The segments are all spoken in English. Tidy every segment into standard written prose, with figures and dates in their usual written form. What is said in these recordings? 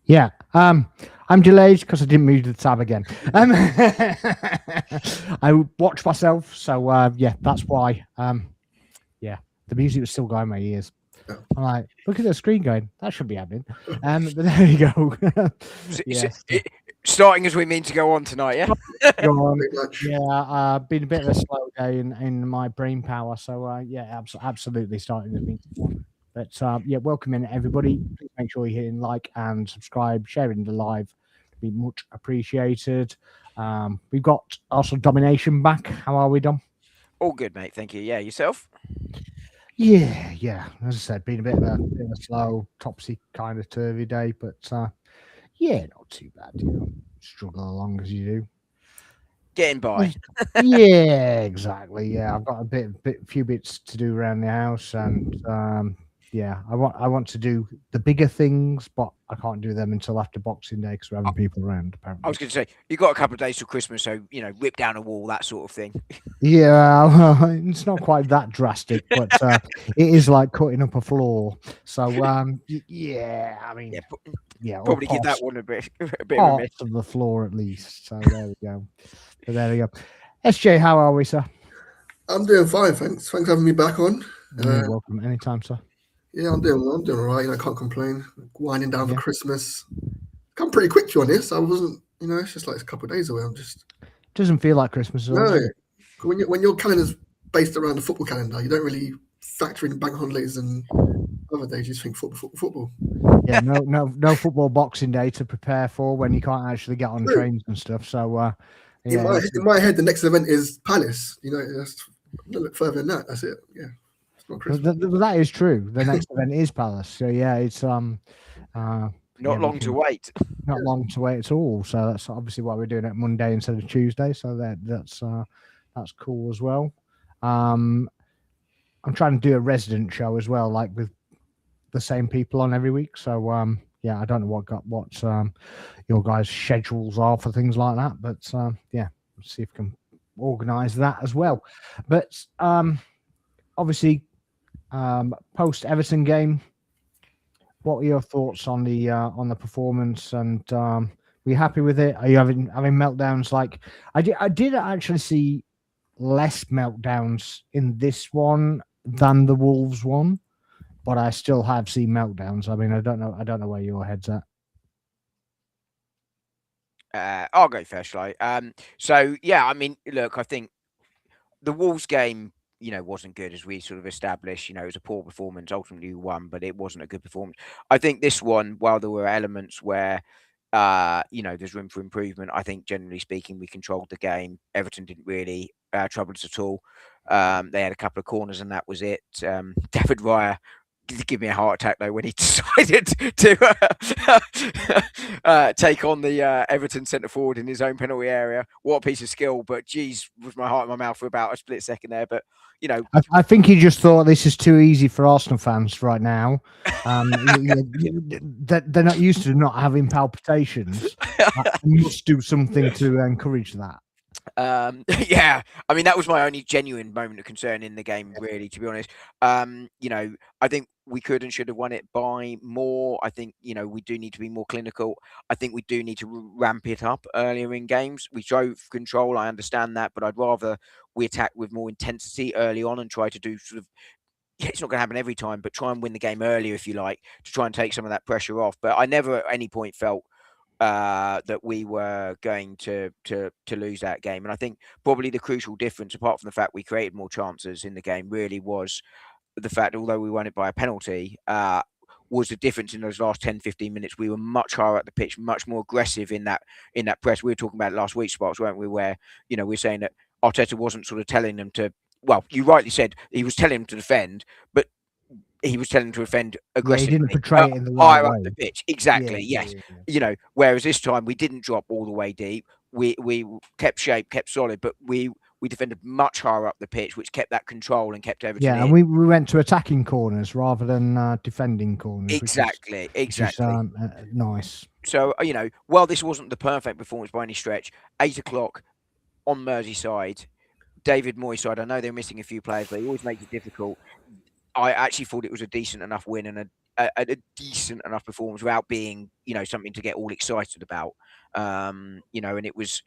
Yeah. I'm delayed because I didn't move the tab again. I watched myself, so yeah, that's why. Yeah, the music was still going in my ears. Yeah. I'm like, look at the screen going. That should be happening. But there you go. Yes. Starting as we mean to go on tonight, yeah? Go on. Pretty much. Yeah, been a bit of a slow day in my brain power. So yeah, absolutely starting as me. But yeah, welcome in everybody. Please make sure you're hitting like and subscribe, sharing the live. Be much appreciated. We've got Arsenal domination back. How are we, Dom? All good, mate. Thank you. Yeah, yourself? Yeah. As I said, been a bit of a slow, topsy kind of turvy day, but yeah, not too bad. Struggle along as you do. Getting by. Yeah, exactly. Yeah, I've got few bits to do around the house, and yeah, I want to do the bigger things, but I can't do them until after Boxing Day because we're having people around. I Apparently, was going to say, you've got a couple of days till Christmas, so, rip down a wall, that sort of thing. yeah, well, it's not quite that drastic, but it is like cutting up a floor. So yeah, I mean, Yeah, yeah, or probably give that parts, one a bit of a miss. parts of the floor at least. So there we go. SJ, how are we, sir? I'm doing fine, thanks. Thanks for having me back on. You're welcome anytime, sir. Yeah, I'm doing well. I'm doing all right. I can't complain. Winding down for Yeah. Christmas. Come pretty quick, to be honest. I wasn't, it's just like a couple of days away. I'm just Doesn't feel like Christmas at all. no. Does it? When your calendar's based around the football calendar, you don't really factor in bank holidays and other days. You just think football. Yeah, no football Boxing Day to prepare for when you can't actually get on True. trains and stuff. So In my head, the next event is Palace. Just a look further than that. That's it. Yeah, it's not Christmas. that is true. The next event is Palace. So yeah, it's Not long to wait. not long to wait at all. So that's obviously why we're doing it Monday instead of Tuesday. So that's cool as well. I'm trying to do a resident show as well, like with the same people on every week. So yeah, I don't know what your guys' schedules are for things like that, but yeah, let's see if we can organise that as well. But obviously, post Everton game, what are your thoughts on the performance? And were you happy with it? Are you having meltdowns? Like I did actually see less meltdowns in this one than the Wolves one, but I still have seen meltdowns. I mean, I don't know where your head's at. I'll go first, shall I? So, yeah, I mean, look, I think the Wolves game, wasn't good as we sort of established. It was a poor performance. Ultimately, we won, but it wasn't a good performance. I think this one, while there were elements where, there's room for improvement, I think generally speaking, we controlled the game. Everton didn't really trouble us at all. They had a couple of corners, and that was it. David Raya did give me a heart attack though when he decided to take on the Everton centre forward in his own penalty area. What a piece of skill! But geez, was my heart in my mouth for about a split second there. But I think he just thought this is too easy for Arsenal fans right now. They're not used to not having palpitations. You must do something to encourage that. Yeah, I mean that was my only genuine moment of concern in the game, really, to be honest. I think we could and should have won it by more. I think we do need to be more clinical. I think we do need to ramp it up earlier in games. We drove control, I understand that, but I'd rather we attack with more intensity early on and try to do sort of. Yeah, it's not going to happen every time, but try and win the game earlier if you like, to try and take some of that pressure off. But I never at any point felt that we were going to lose that game. And I think probably the crucial difference, apart from the fact we created more chances in the game, really was the fact, although we won it by a penalty, was the difference in those last 10, 15 minutes. We were much higher up the pitch, much more aggressive in that press. We were talking about it last week, Sparks, weren't we? Where, we were saying that Arteta wasn't sort of telling them to, well, you rightly said he was telling them to defend, but he was telling them to defend aggressively. He didn't portray it in the right higher way. up the pitch. Exactly, yes. Whereas this time we didn't drop all the way deep. We kept shape, kept solid, but we defended much higher up the pitch, which kept that control and kept everything. Yeah, and we went to attacking corners rather than defending corners. Exactly. Which is, nice. So, while this wasn't the perfect performance by any stretch, 8 o'clock on Merseyside, David Moyes side, I know they're missing a few players, but he always makes it difficult. I actually thought it was a decent enough win and a decent enough performance without being, something to get all excited about. And it was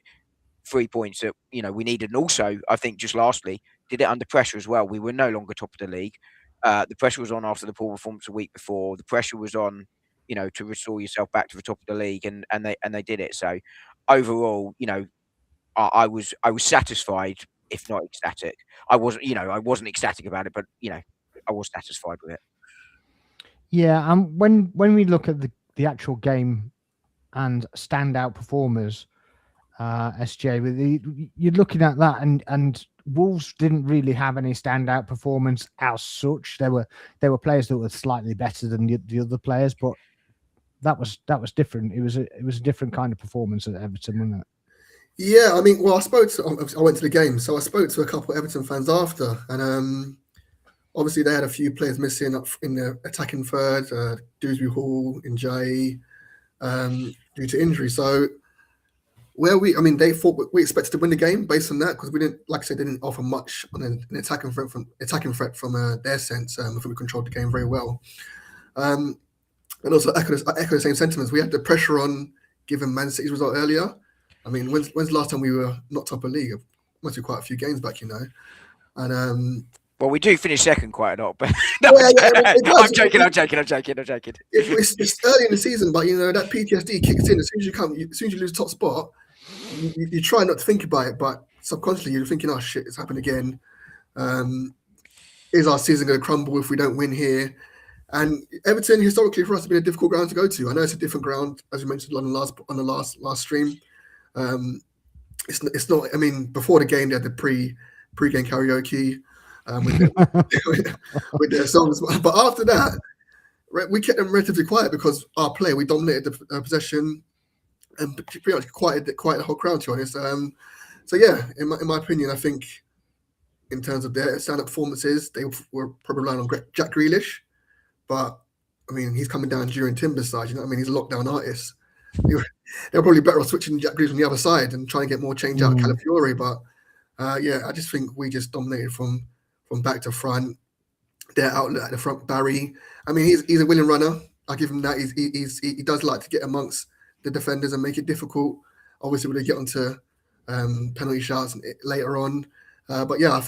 3 points that, we needed. And also, I think just lastly, did it under pressure as well. We were no longer top of the league. The pressure was on after the poor performance a week before. The pressure was on, to restore yourself back to the top of the league, and they did it. So overall, I was satisfied, if not ecstatic. I wasn't ecstatic about it, but I was satisfied with it. Yeah, and when we look at the actual game and standout performers, SJ, you're looking at that, and Wolves didn't really have any standout performance as such. There were players that were slightly better than the other players, but that was different. It was a different kind of performance at Everton, wasn't it? Yeah, I mean, well, I went to the game, so I spoke to a couple of Everton fans after, and obviously they had a few players missing up in the attacking third, Dewsbury Hall, Njai, due to injury. So they thought we expected to win the game based on that, because we didn't, like I said, they didn't offer much on an attacking threat from their sense. I think we controlled the game very well. And also echo the same sentiments. We had the pressure on, given Man City's result earlier. I mean, when's the last time we were not top of the league? Must be quite a few games back, And well, we do finish second quite a lot, but I'm joking. It's early in the season, but that PTSD kicks in as soon as you lose top spot. You try not to think about it, but subconsciously you're thinking, "Oh shit, it's happened again." Is our season going to crumble if we don't win here? And Everton, historically for us, has been a difficult ground to go to. I know it's a different ground, as we mentioned on the last stream. It's not. I mean, before the game, they had the pre-game karaoke with their songs, but after that, we kept them relatively quiet because we dominated the possession and pretty much quieted the whole crowd, to be honest. So yeah, in my opinion, I think in terms of their stand-up performances, they were probably relying on Jack Grealish, but I mean, he's coming down during Timber's side. You know what I mean? He's a lockdown artist. They're probably better off switching Jack Grealish on the other side and trying to get more change out of Calafiori. But I just think we just dominated from back to front. Their outlet at the front, Barry. I mean, he's a willing runner. I give him that. He does like to get amongst the defenders and make it difficult. Obviously, when they get onto penalty shots later on. But yeah, I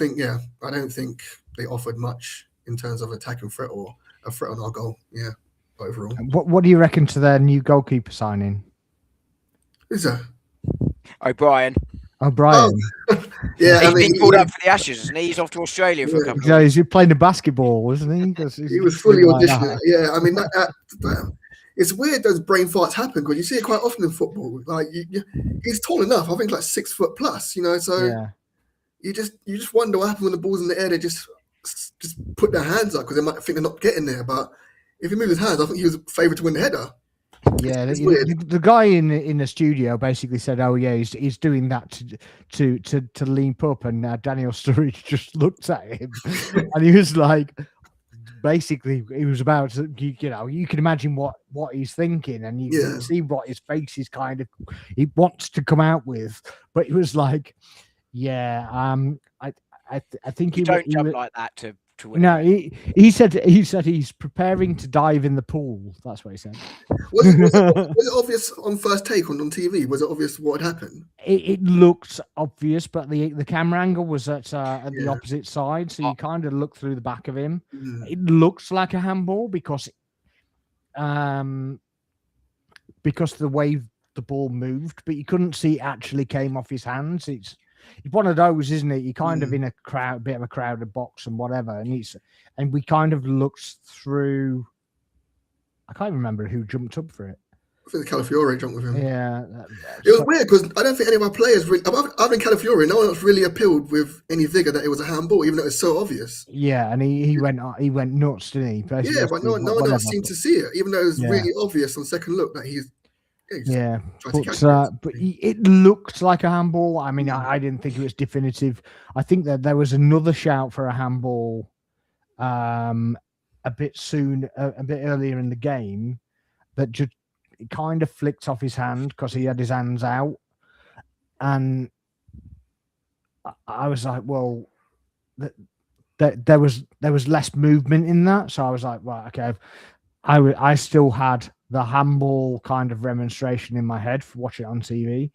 don't think they offered much in terms of attacking threat or a threat on our goal. Yeah, overall. What do you reckon to their new goalkeeper signing? Who's that? O'Brien. O'Brien. Yeah, he's been called up for the Ashes, isn't he? He's off to Australia for a couple of weeks. He's playing the basketball, wasn't he? He was fully auditioning. Yeah, I mean, it's weird those brain farts happen because you see it quite often in football. Like, he's tall enough, I think, like 6 foot plus, so yeah. you just wonder what happened when the ball's in the air. They just put their hands up because they might think they're not getting there. But if he moved his hands, I think he was favourite to win the header. Yeah, the guy in the studio basically said, "Oh yeah, he's doing that to leap up," and Daniel Sturridge just looked at him, and he was like, basically, he was about to, you can imagine what he's thinking, and you can see what his face is he wants to come out with, but he was like, I think you don't jump like that to win. No, he said he's preparing to dive in the pool. That's what he said. Was it obvious on first take on TV? Was it obvious what had happened? It looked obvious, but the camera angle was at the opposite side, so you kind of look through the back of him. It looks like a handball because the way the ball moved, but you couldn't see it actually came off his hands. It's one of those, isn't it? You're kind of in a bit of a crowded box and whatever, and we kind of looked through. I can't remember who jumped up for it. I think Calafiori jumped with him. Yeah, it was weird because I don't think any of our players really, other than Calafiori, no one else really appealed with any vigor that it was a handball, even though it's so obvious. Yeah, and he went nuts, didn't he? Basically, but no one else seemed to see it, even though it was really obvious on second look that he's. But it looked like a handball. I mean, I didn't think it was definitive. I think that there was another shout for a handball a bit earlier in the game that just kind of flicked off his hand because he had his hands out. And I was like, well, there was less movement in that. So I was like, right, okay. I still had the handball kind of remonstration in my head for watching it on TV.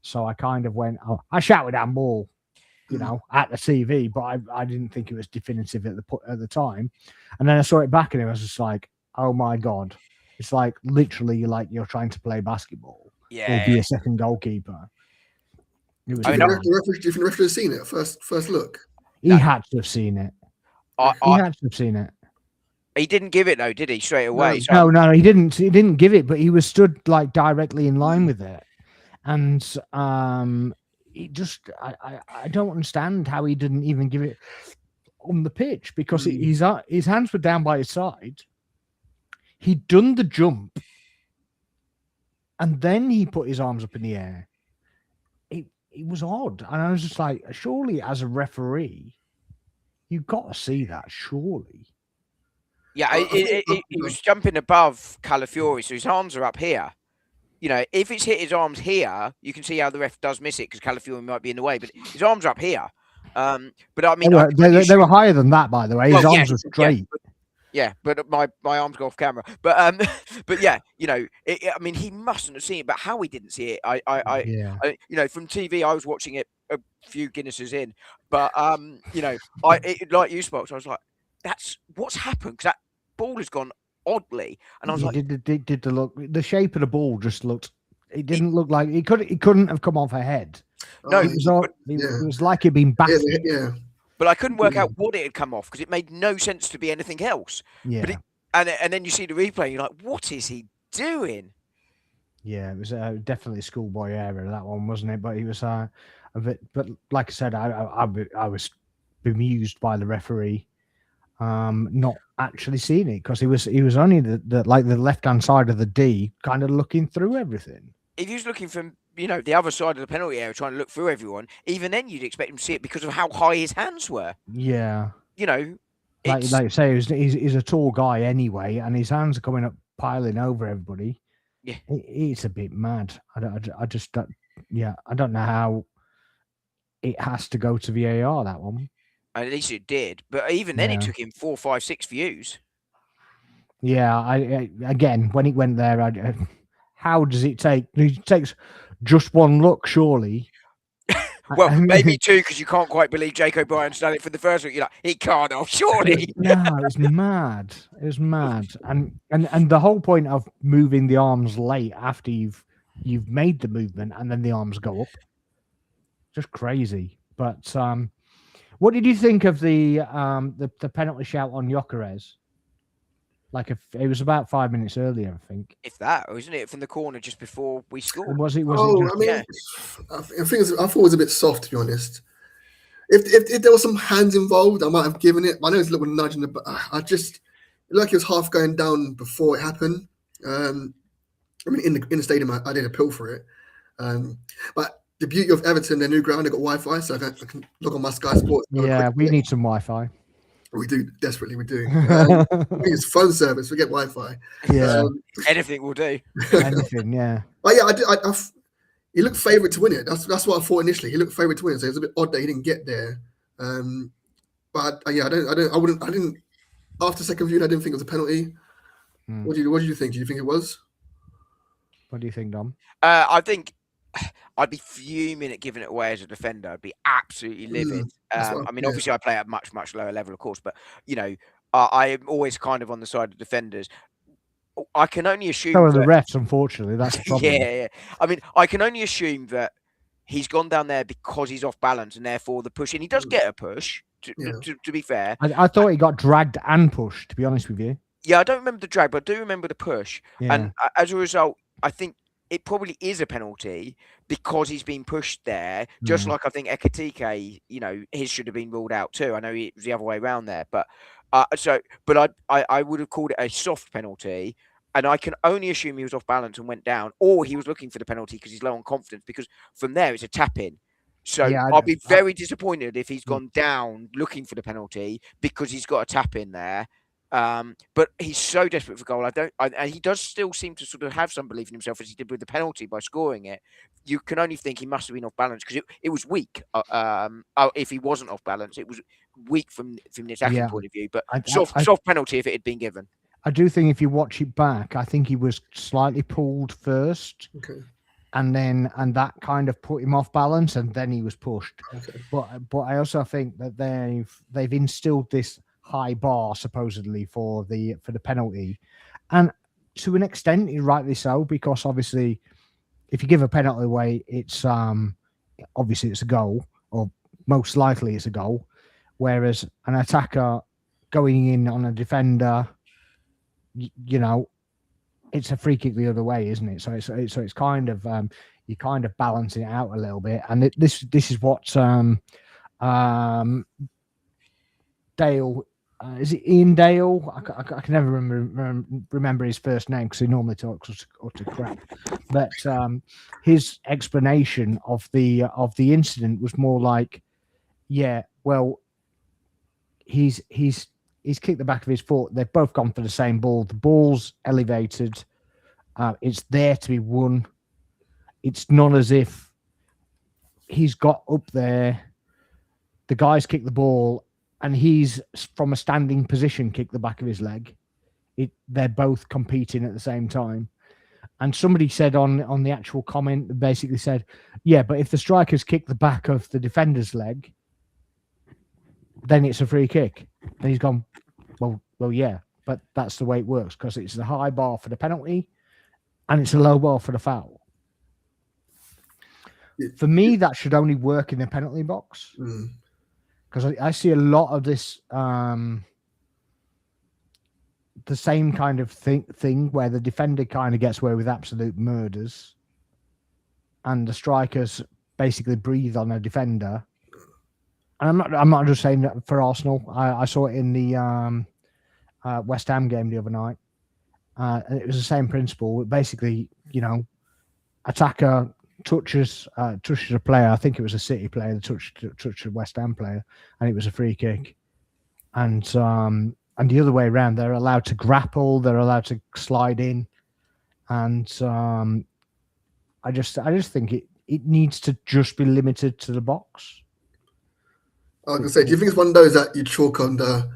So I kind of went, I shouted handball, at the TV, but I didn't think it was definitive at the time. And then I saw it back and it was just like, oh my God. It's like literally like you're trying to play basketball or be a second goalkeeper. It was do you think the referee has seen it first look? He had to have seen it. He had to have seen it. He didn't give it though, did he? Straight away. No, he didn't. He didn't give it, but he was stood like directly in line with it, and it just I don't understand how he didn't even give it on the pitch because his hands were down by his side. He'd done the jump, and then he put his arms up in the air. It was odd, and I was just like, surely as a referee, you've got to see that, surely. Yeah, he was jumping above Calafiori, so his arms are up here. If it's hit his arms here, you can see how the ref does miss it because Calafiori might be in the way, but his arms are up here. But I mean, they were higher than that, by the way. His arms were straight. Yeah, but my arms go off camera. But but yeah, I mean, he mustn't have seen it. But how he didn't see it, I from TV, I was watching it a few Guinnesses in. But like you, Spox, I was like, that's what's happened because that ball has gone oddly, and I was did the look. The shape of the ball just looked. It didn't look like it couldn't have come off her head. No, it was like it'd been battered. Yeah. But I couldn't work out what it had come off because it made no sense to be anything else. Yeah. But and then you see the replay, and you're like, what is he doing? Yeah, it was definitely schoolboy error, that one, wasn't it? But he was a bit. But like I said, I was bemused by the referee, not actually seeing it because he was only the left hand side of the D, kind of looking through everything. If he was looking from the other side of the penalty area, trying to look through everyone, even then you'd expect him to see it because of how high his hands were. Yeah, like you say, he's a tall guy anyway, and his hands are coming up, piling over everybody. Yeah, it's a bit mad. I don't know how it has to go to VAR, that one. At least it did, but even then it took him 4, 5, 6 views. Yeah, I again when it went there, how does it take? It takes just one look, surely. Well, maybe two, because you can't quite believe Jake O'Brien's done it for the first one. You're like, he can't have, surely. No, it's mad. It was mad, and the whole point of moving the arms late after you've made the movement and then the arms go up, just crazy. But what did you think of the penalty shout on Gyökeres? Like it was about 5 minutes earlier, I think. If that, wasn't it, from the corner just before we scored? Was it? I thought it was a bit soft, to be honest. If there was some hands involved, I might have given it. I know it's a little nudge in the, but I just like it was half going down before it happened. I mean, in the stadium, I did appeal for it. But the beauty of Everton, their new ground, they got Wi-Fi, so I can look on my Sky Sports. Yeah, we need some Wi-Fi. We do, desperately, we do. It's phone service, we get Wi-Fi. Yeah. Anything will do. Anything, yeah. But yeah, he looked favourite to win it. That's what I thought initially. He looked favourite to win it, so it was a bit odd that he didn't get there. But yeah, I didn't. After second view, I didn't think it was a penalty. What do you think? Do you think it was? What do you think, Dom? I think I'd be fuming at giving it away as a defender. I'd be absolutely livid. I mean, obviously, I play at a much, much lower level, of course, but I am always kind of on the side of defenders. I can only assume. So are the refs, unfortunately. That's the problem. Yeah. I mean, I can only assume that he's gone down there because he's off balance, and therefore the push. And he does get a push. To be fair, I thought he got dragged and pushed. To be honest with you. Yeah, I don't remember the drag, but I do remember the push. Yeah. And as a result, I think it probably is a penalty because he's been pushed there. Just like I think Ekatike, his should have been ruled out too. I know it was the other way around there, but I would have called it a soft penalty. And I can only assume he was off balance and went down, or he was looking for the penalty because he's low on confidence. Because from there, it's a tap in. So I'll be very disappointed if he's gone down looking for the penalty because he's got a tap in there. But he's so desperate for goal. And he does still seem to sort of have some belief in himself, as he did with the penalty by scoring it. You can only think he must have been off balance, because it was weak. If he wasn't off balance, it was weak from the attacking point of view. But soft penalty if it had been given. I do think if you watch it back, I think he was slightly pulled first. Okay. And that kind of put him off balance, and then he was pushed. Okay. But I also think that they've instilled this high bar supposedly for the penalty, and to an extent, rightly so, because obviously, if you give a penalty away, it's obviously it's a goal, or most likely it's a goal. Whereas an attacker going in on a defender, you know, it's a free kick the other way, isn't it? So it's kind of you're kind of balancing it out a little bit, and this is what Dale. Is it Ian Dale? I can never remember his first name, because he normally talks utter crap. But his explanation of the incident was more like, yeah, well, he's kicked the back of his foot. They've both gone for the same ball. The ball's elevated. It's there to be won. It's not as if he's got up there. The guy's kicked the ball, and he's from a standing position kicked the back of his leg. They're both competing at the same time. And somebody said on the actual comment, basically said, yeah, but if the striker's kicked the back of the defender's leg, then it's a free kick. And he's gone, well, yeah, but that's the way it works, because it's the high bar for the penalty and it's a low bar for the foul. For me, that should only work in the penalty box. Because I see a lot of this, the same kind of thing where the defender kind of gets away with absolute murders, and the strikers basically breathe on a defender. And I'm not just saying that for Arsenal. I saw it in the West Ham game the other night. And it was the same principle. Basically, you know, attacker touches a player. I think it was a City player that touched a West Ham player, and it was a free kick. And the other way around, they're allowed to grapple, they're allowed to slide in, and I just think it needs to just be limited to the box. I was gonna say, do you think it's one of those that you chalk on the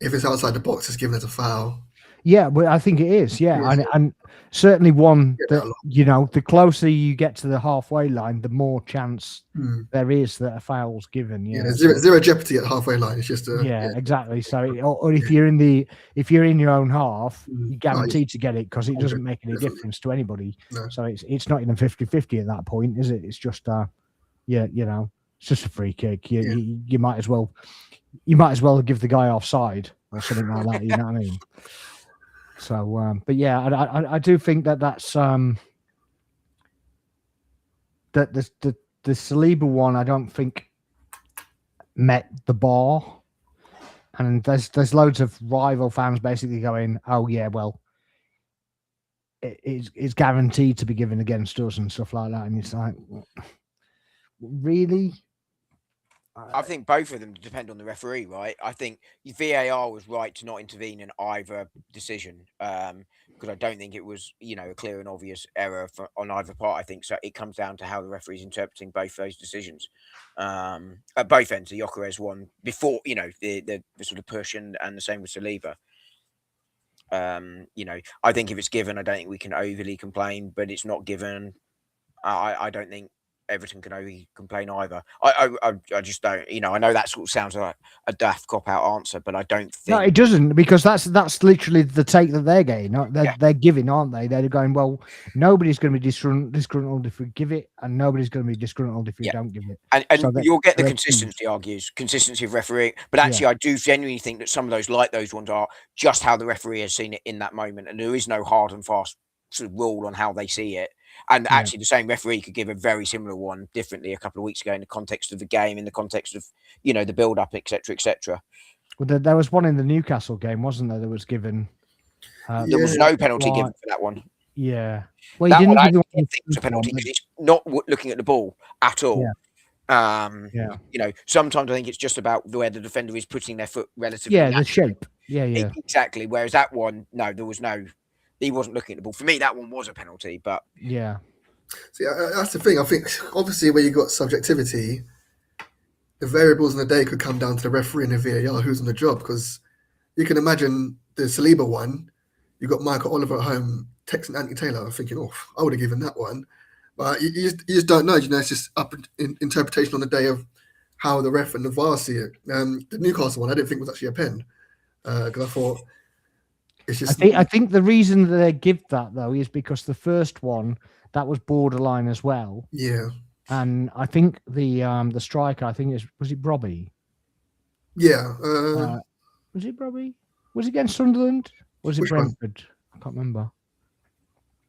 if it's outside the box, it's given as a foul? Yeah, well, I think it is. Yeah, and certainly one that, you know, the closer you get to the halfway line, the more chance there is that a foul's given. Yeah, there's zero jeopardy at the halfway line. It's just exactly. So, or if you're in your own half, you're guaranteed to get it, because it doesn't make any difference to anybody. No. So it's not even 50-50 at that point, is it? It's just you know, it's just a free kick. You might as well give the guy offside or something like that. You know what I mean? So, but yeah, I do think that's that the Saliba one, I don't think met the bar, and there's loads of rival fans basically going, oh yeah, well, it's guaranteed to be given against us and stuff like that, and it's like, really? I think both of them depend on the referee, right? I think VAR was right to not intervene in either decision, because I don't think it was, you know, a clear and obvious error on either part. I think so. It comes down to how the referee's interpreting both those decisions at both ends. The Gyökeres one before, you know, the sort of push, and the same with Saliba. You know, I think if it's given, I don't think we can overly complain, but it's not given. I don't think Everton can only complain either. I just don't, you know, I know that sort of sounds like a daft cop-out answer, but I don't think... No, it doesn't, because that's literally the take that they're getting. They're giving, aren't they? They're going, well, nobody's going to be disgruntled if we give it, and nobody's going to be disgruntled if we don't give it. And so you'll get the consistency of refereeing, but actually I do genuinely think that some of those, like those ones, are just how the referee has seen it in that moment, and there is no hard and fast sort of rule on how they see it. And actually, the same referee could give a very similar one differently a couple of weeks ago in the context of the game, in the context of, you know, the build-up, etc., etc. Well, there was one in the Newcastle game, wasn't there? That was given. There was no penalty given for that one. Yeah. Well, he didn't give a penalty because he's not looking at the ball at all. You know, sometimes I think it's just about where the defender is putting their foot relatively. Yeah, the shape. Yeah, yeah, Exactly. Whereas that one, no, there was no. He wasn't looking at the ball. For me, that one was a penalty. But yeah. See, that's the thing. I think obviously where you got subjectivity, the variables in the day could come down to the referee and the VAR who's on the job, because you can imagine the Saliba one. You got Michael Oliver at home texting Anthony Taylor, thinking, "Oh, I would have given that one," but you just don't know. You know, it's just up in interpretation on the day of how the ref and the VAR see it. The Newcastle one, I didn't think was actually a pen, because I thought it's just. I think the reason that they give that though is because the first one that was borderline as well, Yeah, and I think the striker, I think was it Robbie? yeah. Was it Robbie? Was it against Sunderland? Was it Which one? Brentford? I can't remember.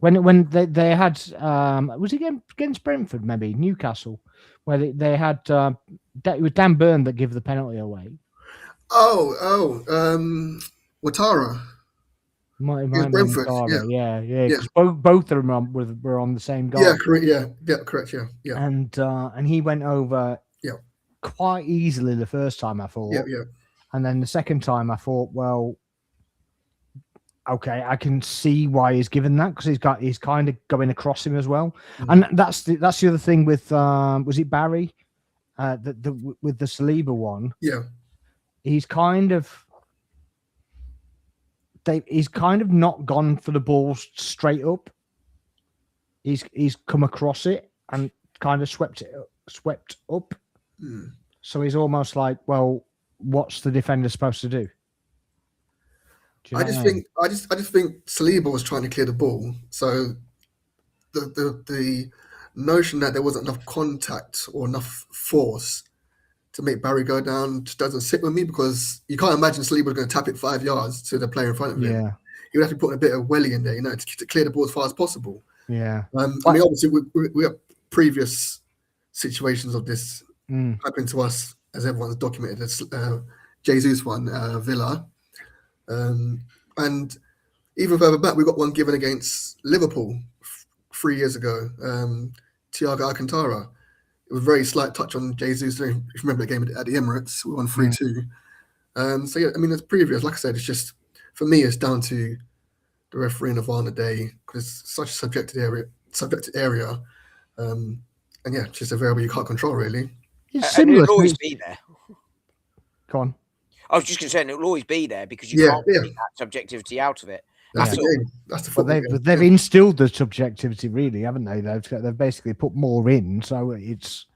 When they had was it against Brentford, maybe Newcastle, where they had it was Dan Burn that gave the penalty away. Ouattara. My Brentford, yeah, because both of them were on the same goal. Yeah, correct. Yeah, correct. Yeah. And he went over quite easily the first time, I thought. Yeah. And then the second time, I thought, well, okay, I can see why he's given that, because he's kind of going across him as well. Mm. And that's the other thing with was it Barry, with the Saliba one? Yeah. He's kind of not gone for the ball straight up. He's come across it and kind of swept up. Mm. So he's almost like, well, what's the defender supposed to do? I just think Saliba was trying to clear the ball. So the notion that there wasn't enough contact or enough force to make Barry go down just doesn't sit with me, because you can't imagine Saliba was going to tap it 5 yards to the player in front of him. Yeah. He would have to put a bit of welly in there, to clear the ball as far as possible. Yeah. I mean, obviously, we have previous situations of this happening to us, as everyone's documented. This Jesus one, Villa. And even further back, we got one given against Liverpool 3 years ago. Thiago Alcantara. It was a very slight touch on Jesus. If you remember the game at the Emirates, we won 3-2. So yeah, I mean, it's previous. Like I said, it's just, for me, it's down to the referee and the VAR on the day, because it's such a subjective area. And yeah, it's just a variable you can't control, really. It's similar. It'll always be there. Go on. I was just going to say, it'll always be there, because you can't take that subjectivity out of it. That's the game. That's the football game. They've instilled the subjectivity, really, haven't they? They've basically put more in, so it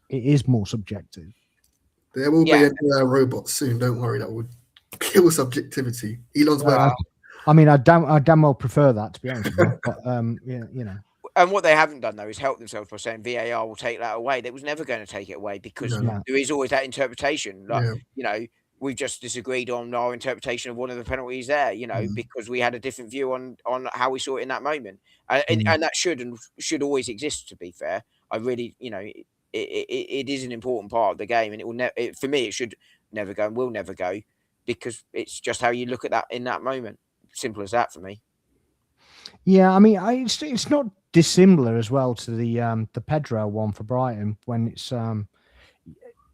is more subjective. There will be a robot soon. Don't worry, that would kill subjectivity. Elon's working. I mean, I damn well prefer that, to be honest with you. But yeah. And what they haven't done, though, is help themselves by saying VAR will take that away. They was never going to take it away, because there is always that interpretation. Like, we've just disagreed on our interpretation of one of the penalties there, because we had a different view on how we saw it in that moment. And that should always exist, to be fair. I really, it is an important part of the game, and it will for me, it should never go and will never go, because it's just how you look at that in that moment. Simple as that for me. Yeah, I mean, it's not dissimilar as well to the Pedro one for Brighton, when it's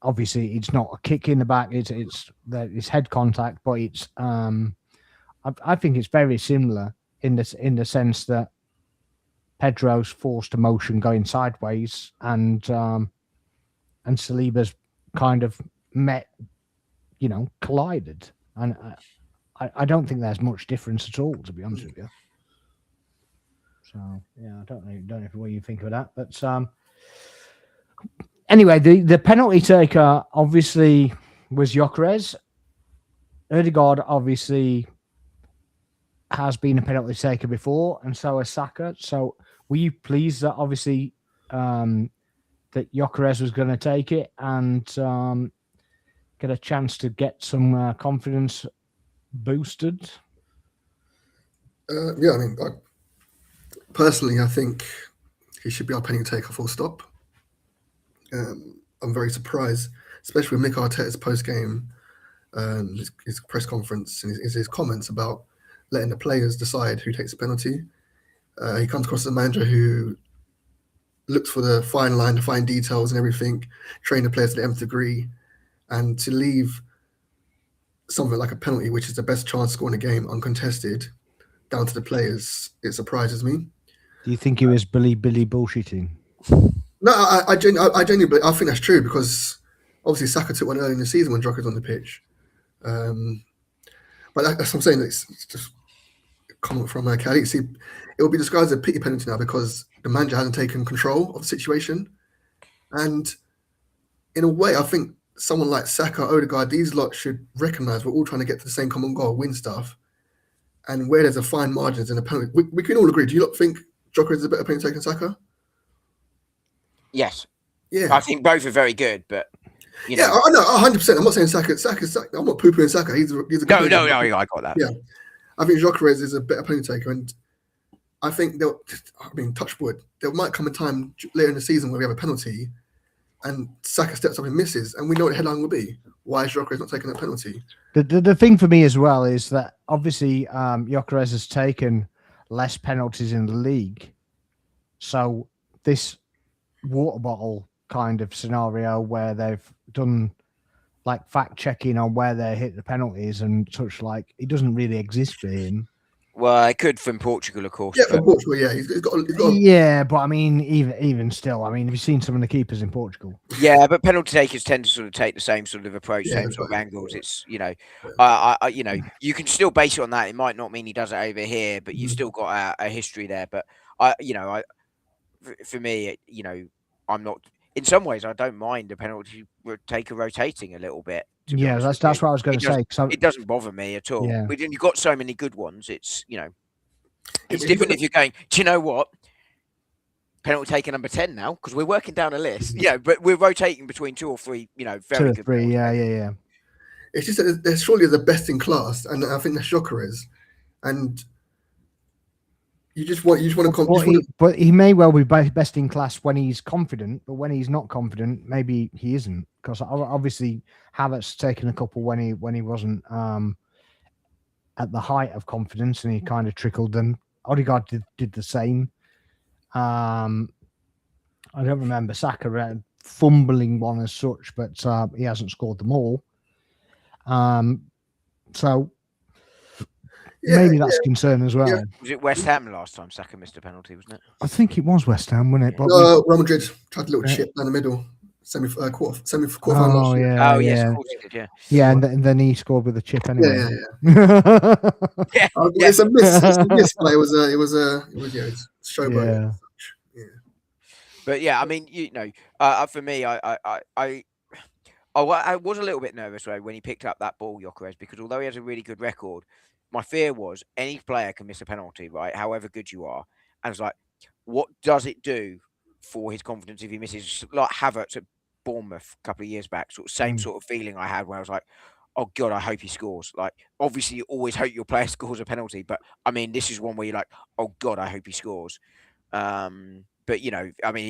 obviously it's not a kick in the back, it's head contact, but it's I think it's very similar in the sense that Pedro's forced a motion going sideways, and Saliba's kind of collided, and I don't think there's much difference at all, to be honest with you. So yeah, I don't know what you think of that, but anyway, the penalty taker obviously was Gyökeres. Ødegaard obviously has been a penalty taker before, and so has Saka. So were you pleased that obviously that Gyökeres was going to take it and get a chance to get some confidence boosted? Yeah, I mean, personally, I think he should be our penalty taker, full stop. I'm very surprised, especially with Mikel Arteta's post-game, his press conference and his comments about letting the players decide who takes the penalty. He comes across as a manager who looks for the fine line, the fine details and everything, train the players to the nth degree, and to leave something like a penalty, which is the best chance to score in a game, uncontested, down to the players, it surprises me. Do you think he was Billy bullshitting? No, I genuinely, I think that's true because obviously Saka took one early in the season when Joker's on the pitch. But that's what I'm saying. It's just a comment from Kelly. See, it will be described as a pity penalty now because the manager hasn't taken control of the situation. And in a way, I think someone like Saka, Odegaard, these lot should recognise we're all trying to get to the same common goal, win stuff. And where there's a fine margins in a penalty, we can all agree. Do you not think Joker is a better penalty taker than Saka? Yes. Yeah. I think both are very good, but you know. Yeah, I know, 100%. I'm not saying Saka. I'm not poo-pooing Saka. He's a good No, player. I got that. Yeah, I think Jokeres is a better penalty taker, and I think touch wood, there might come a time later in the season where we have a penalty, and Saka steps up and misses, and we know what the headline will be. Why is Jokeres not taking that penalty? The thing for me as well is that obviously Gyökeres has taken less penalties in the league, so this water bottle kind of scenario where they've done like fact checking on where they hit the penalties and such, like it doesn't really exist for him. Well, I could from Portugal, of course. Yeah, from Portugal, yeah. He's got Yeah, but I mean, even still, I mean, have you seen some of the keepers in Portugal? Yeah, but penalty takers tend to sort of take the same sort of approach, same sort of angles. It's, you know, you can still base it on that. It might not mean he does it over here, but you've still got a history there. But for me, I'm not. In some ways, I don't mind the penalty taker rotating a little bit. Yeah, that's what I was going to say. It doesn't bother me at all. Yeah. When you've got so many good ones, it's it's different if you're going. Do you know what? Penalty taker number 10 now because we're working down a list. Yeah, but we're rotating between 2 or 3. Very good. 3, yeah. It's just that they're surely the best in class, and I think the shocker is, and. You just want to. But he may well be best in class when he's confident, but when he's not confident, maybe he isn't. Because obviously Havertz taken a couple when he wasn't at the height of confidence, and he kind of trickled them. Odegaard did the same. I don't remember Saka fumbling one as such, but he hasn't scored them all. So. Yeah, maybe that's a concern as well. Yeah. Was it West Ham last time Saka missed a penalty, wasn't it? I think it was West Ham, wasn't it? But Real Madrid tried a little chip down the middle, quarter final. Oh yes, of course he did. Yeah. Yeah, and then he scored with a chip anyway. Yeah. It's a miss. It's a miss play. It was it's showboat. Yeah. But yeah, I mean, for me, I was a little bit nervous when he picked up that ball, Gyökeres, because although he has a really good record, my fear was any player can miss a penalty, right? However good you are. And it's like, what does it do for his confidence if he misses? Like Havertz at Bournemouth a couple of years back, same sort of feeling I had where I was like, oh God, I hope he scores. Like, obviously you always hope your player scores a penalty, but I mean, this is one where you're like, oh God, I hope he scores. But I mean,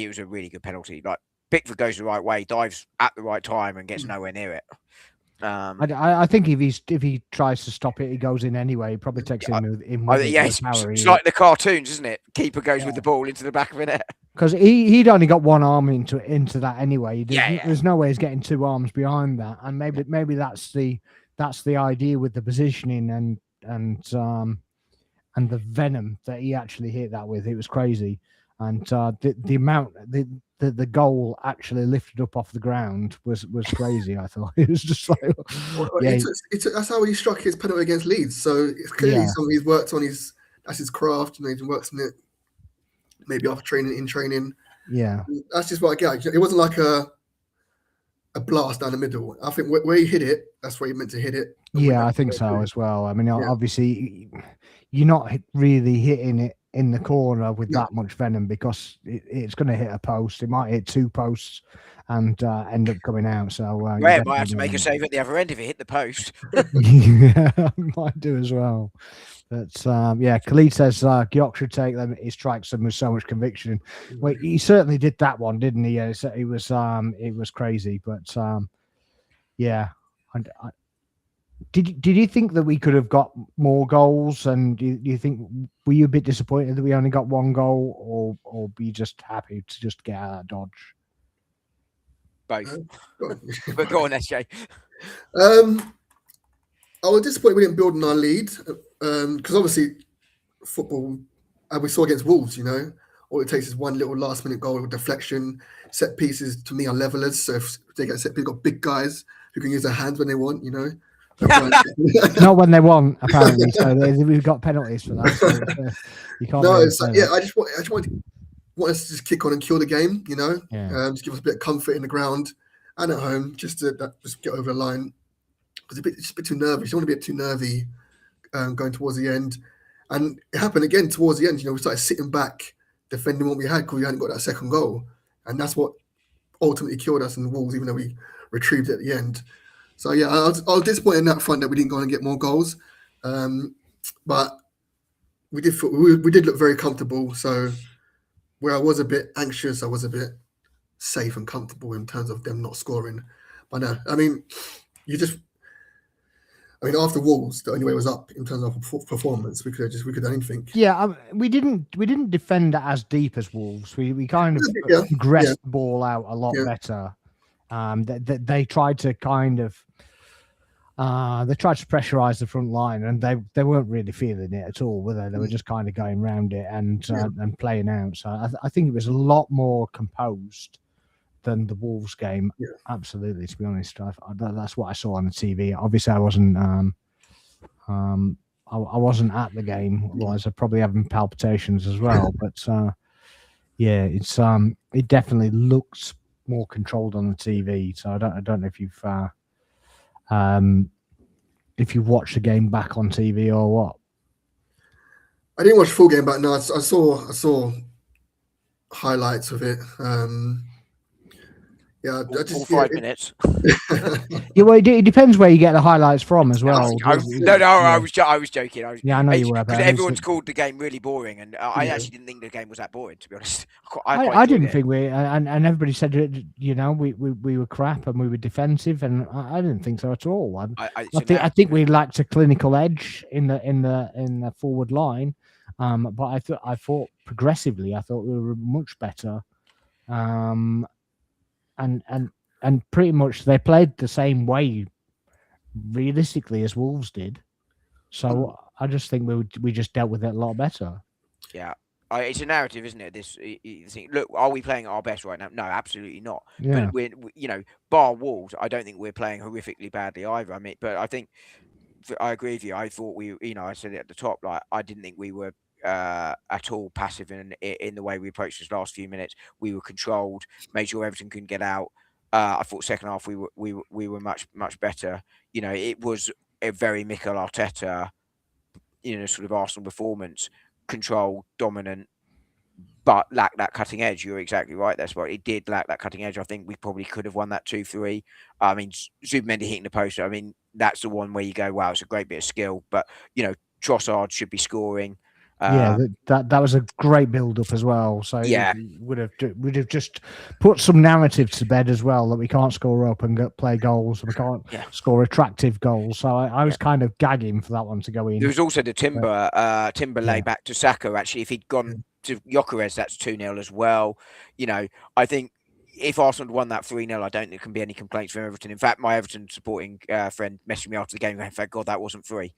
it was a really good penalty. Like, Pickford goes the right way, dives at the right time and gets nowhere near it. I think if he tries to stop it, he goes in anyway. He probably takes him with it's like the cartoons, isn't it? Keeper goes with the ball into the back of the net. Because he'd only got one arm into that anyway. There's no way he's getting 2 arms behind that, and maybe that's the idea with the positioning and the venom that he actually hit that with. It was crazy, and the amount the goal actually lifted up off the ground was crazy. I thought it was just like, that's how he struck his penalty against Leeds. So it's clearly something he's worked on. That's his craft, and he's worked on it. Maybe after training. Yeah, that's just what I get. It wasn't like a blast down the middle. I think where he hit it, that's where he meant to hit it. Yeah, I think so as well. I mean, obviously, you're not really hitting it in the corner with that much venom because it's going to hit a post. It might hit 2 posts and end up coming out. So it might have to make a save at the other end if it hit the post. Yeah, might do as well. But Khalid says Gyok should take them. He strikes them with so much conviction. Well, he certainly did that one, didn't he? It was crazy. But Did you think that we could have got more goals? And do you think, were you a bit disappointed that we only got 1 goal, or be just happy to just get out of that dodge? Both. But go on, SJ. I was disappointed we didn't build on our lead because obviously football, we saw against Wolves, all it takes is one little last minute goal or deflection. Set pieces to me are levelers. So if they get set, they've got big guys who can use their hands when they want, Not when they want, apparently. So we've got penalties for that. So you can't. No, it's I just want us to just kick on and kill the game, just give us a bit of comfort in the ground and at home, just to just get over the line. Because it's a bit too nervous. You don't want to be too nervy going towards the end. And it happened again towards the end. We started sitting back, defending what we had because we hadn't got that second goal. And that's what ultimately killed us in the Wolves, even though we retrieved it at the end. So, yeah, I was disappointed in that front that we didn't go on and get more goals. But we did look very comfortable. So where I was a bit anxious, I was a bit safe and comfortable in terms of them not scoring. But no, after Wolves, the only way was up in terms of performance. We could have done anything. Yeah, we didn't defend as deep as Wolves. We kind of progressed the ball out a lot better. They tried to kind of pressurize the front line, and they weren't really feeling it at all, were they? They were just kind of going around it and playing out. So I think it was a lot more composed than the Wolves game. Yeah. Absolutely, to be honest, that's what I saw on the TV. Obviously, I wasn't. I wasn't at the game. Otherwise, I'd probably having palpitations as well. But it's it definitely looks more controlled on the TV. So I don't know if you watch the game back on TV or what. I didn't watch the full game, but no, I saw highlights of it. Yeah, all 5 minutes. Yeah, well, it depends where you get the highlights from as well. I was joking. I know you were. Because everyone's called the game really boring, and I actually didn't think the game was that boring, to be honest. I didn't think and everybody said we were crap and we were defensive, and I didn't think so at all. I think we lacked a clinical edge in the forward line, but I thought progressively, I thought we were much better. And pretty much they played the same way, realistically, as Wolves did. So I just think we just dealt with it a lot better. Yeah, it's a narrative, isn't it? This look, are we playing at our best right now? No, absolutely not. Yeah. But bar Wolves, I don't think we're playing horrifically badly either. I mean, but I think I agree with you. I thought I said it at the top. Like, I didn't think we were at all passive in the way we approached this last few minutes. We were controlled, made sure Everton couldn't get out. I thought second half we were much better. It was a very Mikel Arteta, sort of Arsenal performance, controlled, dominant, but lacked that cutting edge. You're exactly right. That's right. It did lack that cutting edge. I think we probably could have won that 2-3. I mean, Zubimendi hitting the post. I mean, that's the one where you go, wow, it's a great bit of skill. But Trossard should be scoring. That was a great build up as well. So yeah, would have just put some narrative to bed as well, that we can't score up and play goals, and we can't score attractive goals. So I was kind of gagging for that one to go in. There was also the Timber lay back to Saka. Actually, if he'd gone to Gyökeres, that's 2-0 as well. I think if Arsenal had won that 3-0, I don't think there can be any complaints from Everton. In fact, my Everton supporting friend messaged me after the game going, thank God that wasn't free.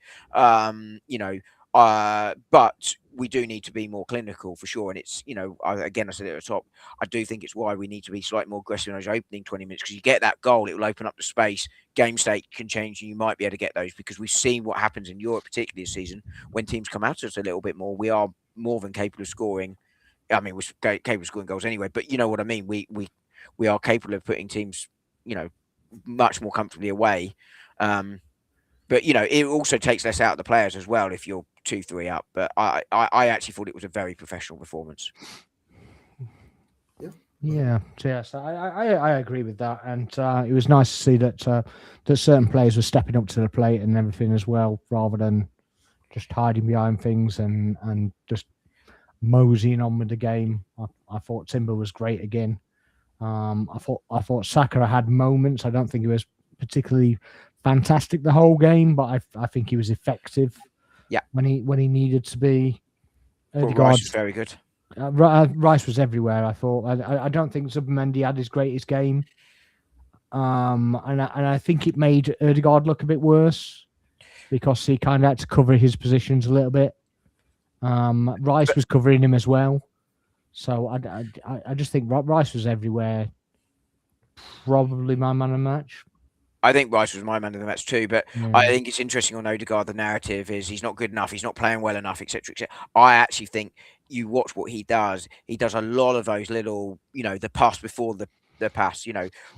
But we do need to be more clinical for sure. And it's, again, I said it at the top, I do think it's why we need to be slightly more aggressive in those opening 20 minutes, because you get that goal, it will open up the space. Game state can change and you might be able to get those, because we've seen what happens in Europe, particularly this season, when teams come out to us a little bit more. We are more than capable of scoring. I mean, we're capable of scoring goals anyway, but you know what I mean? We are capable of putting teams, much more comfortably away. But, it also takes less out of the players as well if you're 2-3 up. But I actually thought it was a very professional performance. Yeah. So yes, I agree with that. And it was nice to see that certain players were stepping up to the plate and everything as well, rather than just hiding behind things and just moseying on with the game. I thought Timber was great again. I thought Saka had moments. I don't think he was particularly fantastic the whole game, but I think he was effective. Yeah, when he needed to be. Rice was very good. Rice was everywhere. I thought. I don't think Zubimendi had his greatest game. And I think it made Ødegaard look a bit worse. because he kind of had to cover his positions a little bit. Rice was covering him as well. So I just think Rice was everywhere. Probably my man of the match. I think Rice was my man of the match too, but Yeah. I think it's interesting on Odegaard. The narrative is he's not good enough, he's not playing well enough, etc., etc. I actually think you watch what he does. He does a lot of those little, the pass before the pass.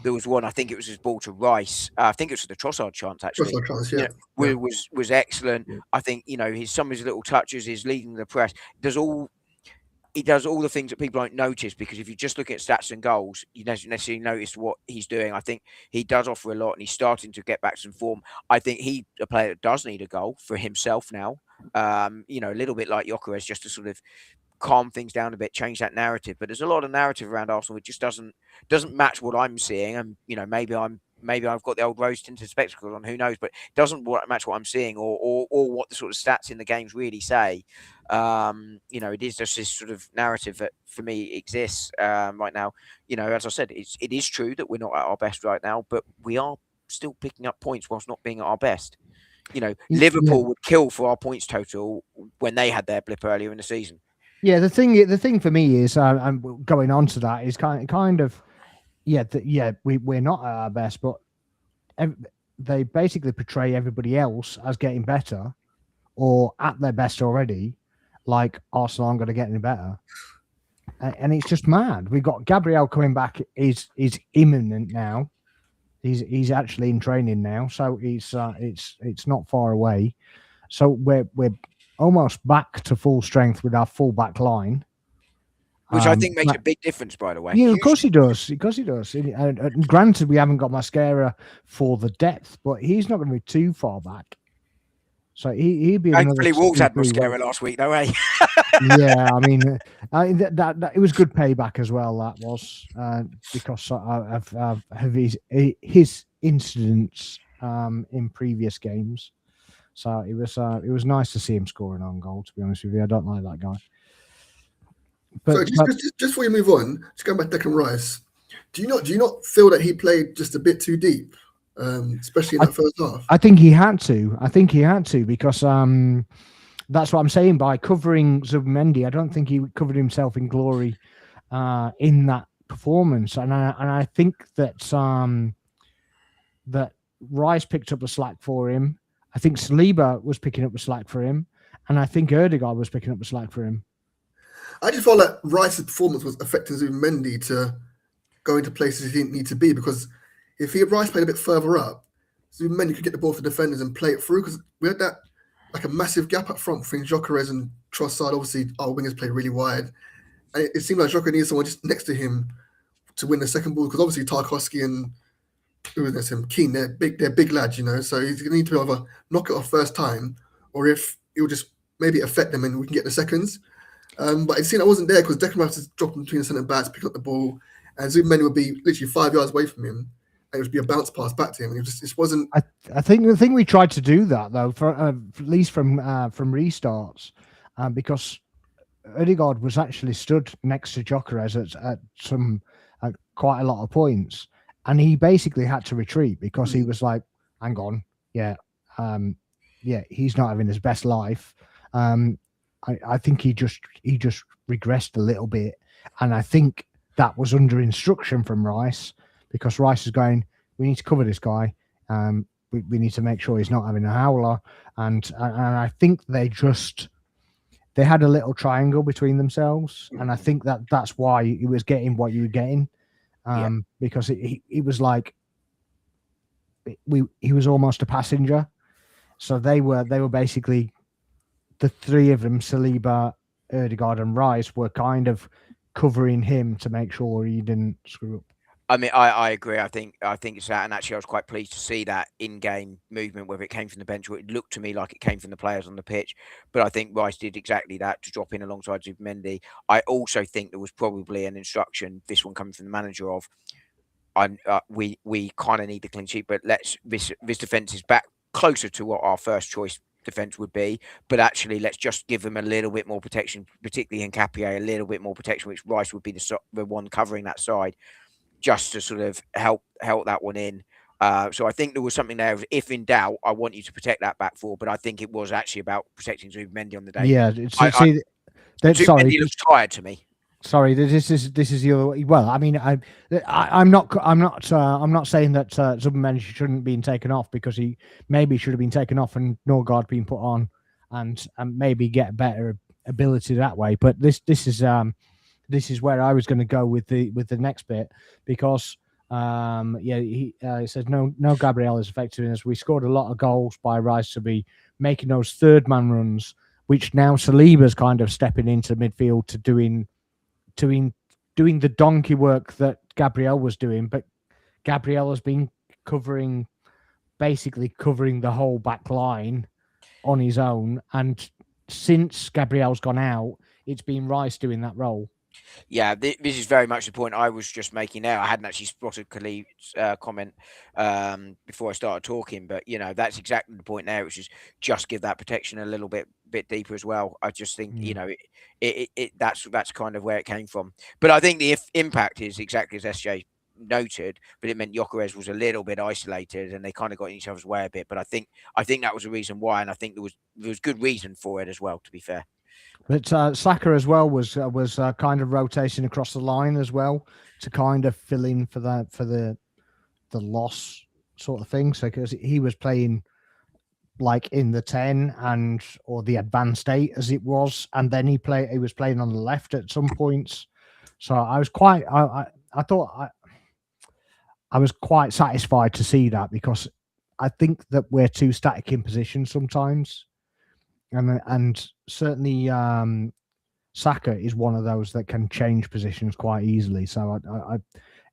There was one. I think it was his ball to Rice. I think it was the Trossard chance actually. Crystal Palace, yeah. Was excellent. Yeah. I think some of his little touches, his leading the press, he does all the things that people don't notice, because if you just look at stats and goals, you don't necessarily notice what he's doing. I think he does offer a lot, and he's starting to get back some form. I think he's a player that does need a goal for himself now. A little bit like Gyökeres, just to sort of calm things down a bit, change that narrative. But there's a lot of narrative around Arsenal which just doesn't match what I'm seeing. And maybe I've got the old rose tinted spectacles on, who knows, but it doesn't match what I'm seeing or what the sort of stats in the games really say. It is just this sort of narrative that for me exists right now. As I said, it is true that we're not at our best right now, but we are still picking up points whilst not being at our best. Liverpool would kill for our points total when they had their blip earlier in the season. Yeah, the thing for me is, and going on to that, is kind of, we're not at our best, but they basically portray everybody else as getting better or at their best already, like Arsenal aren't going to get any better, and it's just mad. We've got Gabriel coming back is imminent now. He's actually in training now, so it's not far away. So we're almost back to full strength with our full back line, which I think makes a big difference, by the way. Yeah, of course he does. And granted, we haven't got Mascara for the depth, but he's not going to be too far back. So he'd be. Hopefully, Wolves had Mascara last week, though, eh? Yeah, I mean, that it was good payback as well. That was because of his incidents in previous games. So it was nice to see him scoring on goal. To be honest with you, I don't like that guy. But just before you move on, just going back to Declan Rice, do you not feel that he played just a bit too deep, especially in that first half? I think he had to because that's what I'm saying. By covering Zubimendi, I don't think he covered himself in glory in that performance, and I think that that Rice picked up the slack for him. I think Saliba was picking up the slack for him, and I think Odegaard was picking up the slack for him. I just felt like Rice's performance was affecting Zubimendi to go into places he didn't need to be, because if Rice played a bit further up, Zubimendi could get the ball to defenders and play it through, because we had that like a massive gap up front between Gyökeres and Trossard. Obviously, our wingers played really wide, and it seemed like Gyökeres needed someone just next to him to win the second ball, because obviously Tarkowski and Keane, they're big lads, so he's going to need to either knock it off first time, or if he'll just maybe affect them and we can get the seconds. But it seemed I wasn't there because Declan Rice was dropping between the centre backs, pick up the ball, and Zubimendi would be literally 5 yards away from him, and it would be a bounce pass back to him. And it wasn't. I think the thing we tried to do that though, for at least from restarts, because Odegaard was actually stood next to Gyökeres at quite a lot of points, and he basically had to retreat because he was like, "Hang on, he's not having his best life." I think he just regressed a little bit, and I think that was under instruction from Rice, because Rice is going, we need to cover this guy. We need to make sure he's not having a howler, and I think they had a little triangle between themselves, and I think that's why he was getting what you were getting, because it was like he was almost a passenger, so they were basically. The three of them, Saliba, Odegaard, and Rice, were kind of covering him to make sure he didn't screw up. I mean, I agree. I think it's that, and actually, I was quite pleased to see that in-game movement, whether it came from the bench or it looked to me like it came from the players on the pitch. But I think Rice did exactly that, to drop in alongside Zubimendi. I also think there was probably an instruction, this one coming from the manager, of we kind of need the clean sheet, but this defence is back closer to what our first choice defense would be, but actually let's just give them a little bit more protection, particularly in Nketiah, a little bit more protection, which Rice would be the one covering that side, just to sort of help that one in. So I think there was something there. If in doubt, I want you to protect that back four. But I think it was actually about protecting Zubimendi on the day. Yeah, Zubimendi looks tired to me. Sorry, this is the other. Well, I mean, I'm not saying that Zubimendi shouldn't have been taken off, because he maybe should have been taken off and Norgard been put on, and maybe get better ability that way. But this is where I was going to go with the next bit, because he says no Gabriel is effective in us. We scored a lot of goals by Rice to be making those third man runs, which now Saliba's kind of stepping into midfield to doing the donkey work that Gabriel was doing, but Gabriel has been basically covering the whole back line on his own, and since Gabriel's gone out, it's been Rice doing that role. Yeah, this is very much the point I was just making there. I hadn't actually spotted Khalid's comment before I started talking, but that's exactly the point there, which is just give that protection a little bit deeper as well. I just think that's kind of where it came from. But I think the impact is exactly as SJ noted, but it meant Gyökeres was a little bit isolated and they kind of got in each other's way a bit. But I think that was the reason why, and I think there was good reason for it as well, to be fair. But Saka as well was kind of rotating across the line as well to kind of fill in for the loss sort of thing. So because he was playing like in the 10 or the advanced 8 as it was, and then he was playing on the left at some points. So I was quite I thought I was quite satisfied to see that, because I think that we're too static in position sometimes. And certainly Saka is one of those that can change positions quite easily. So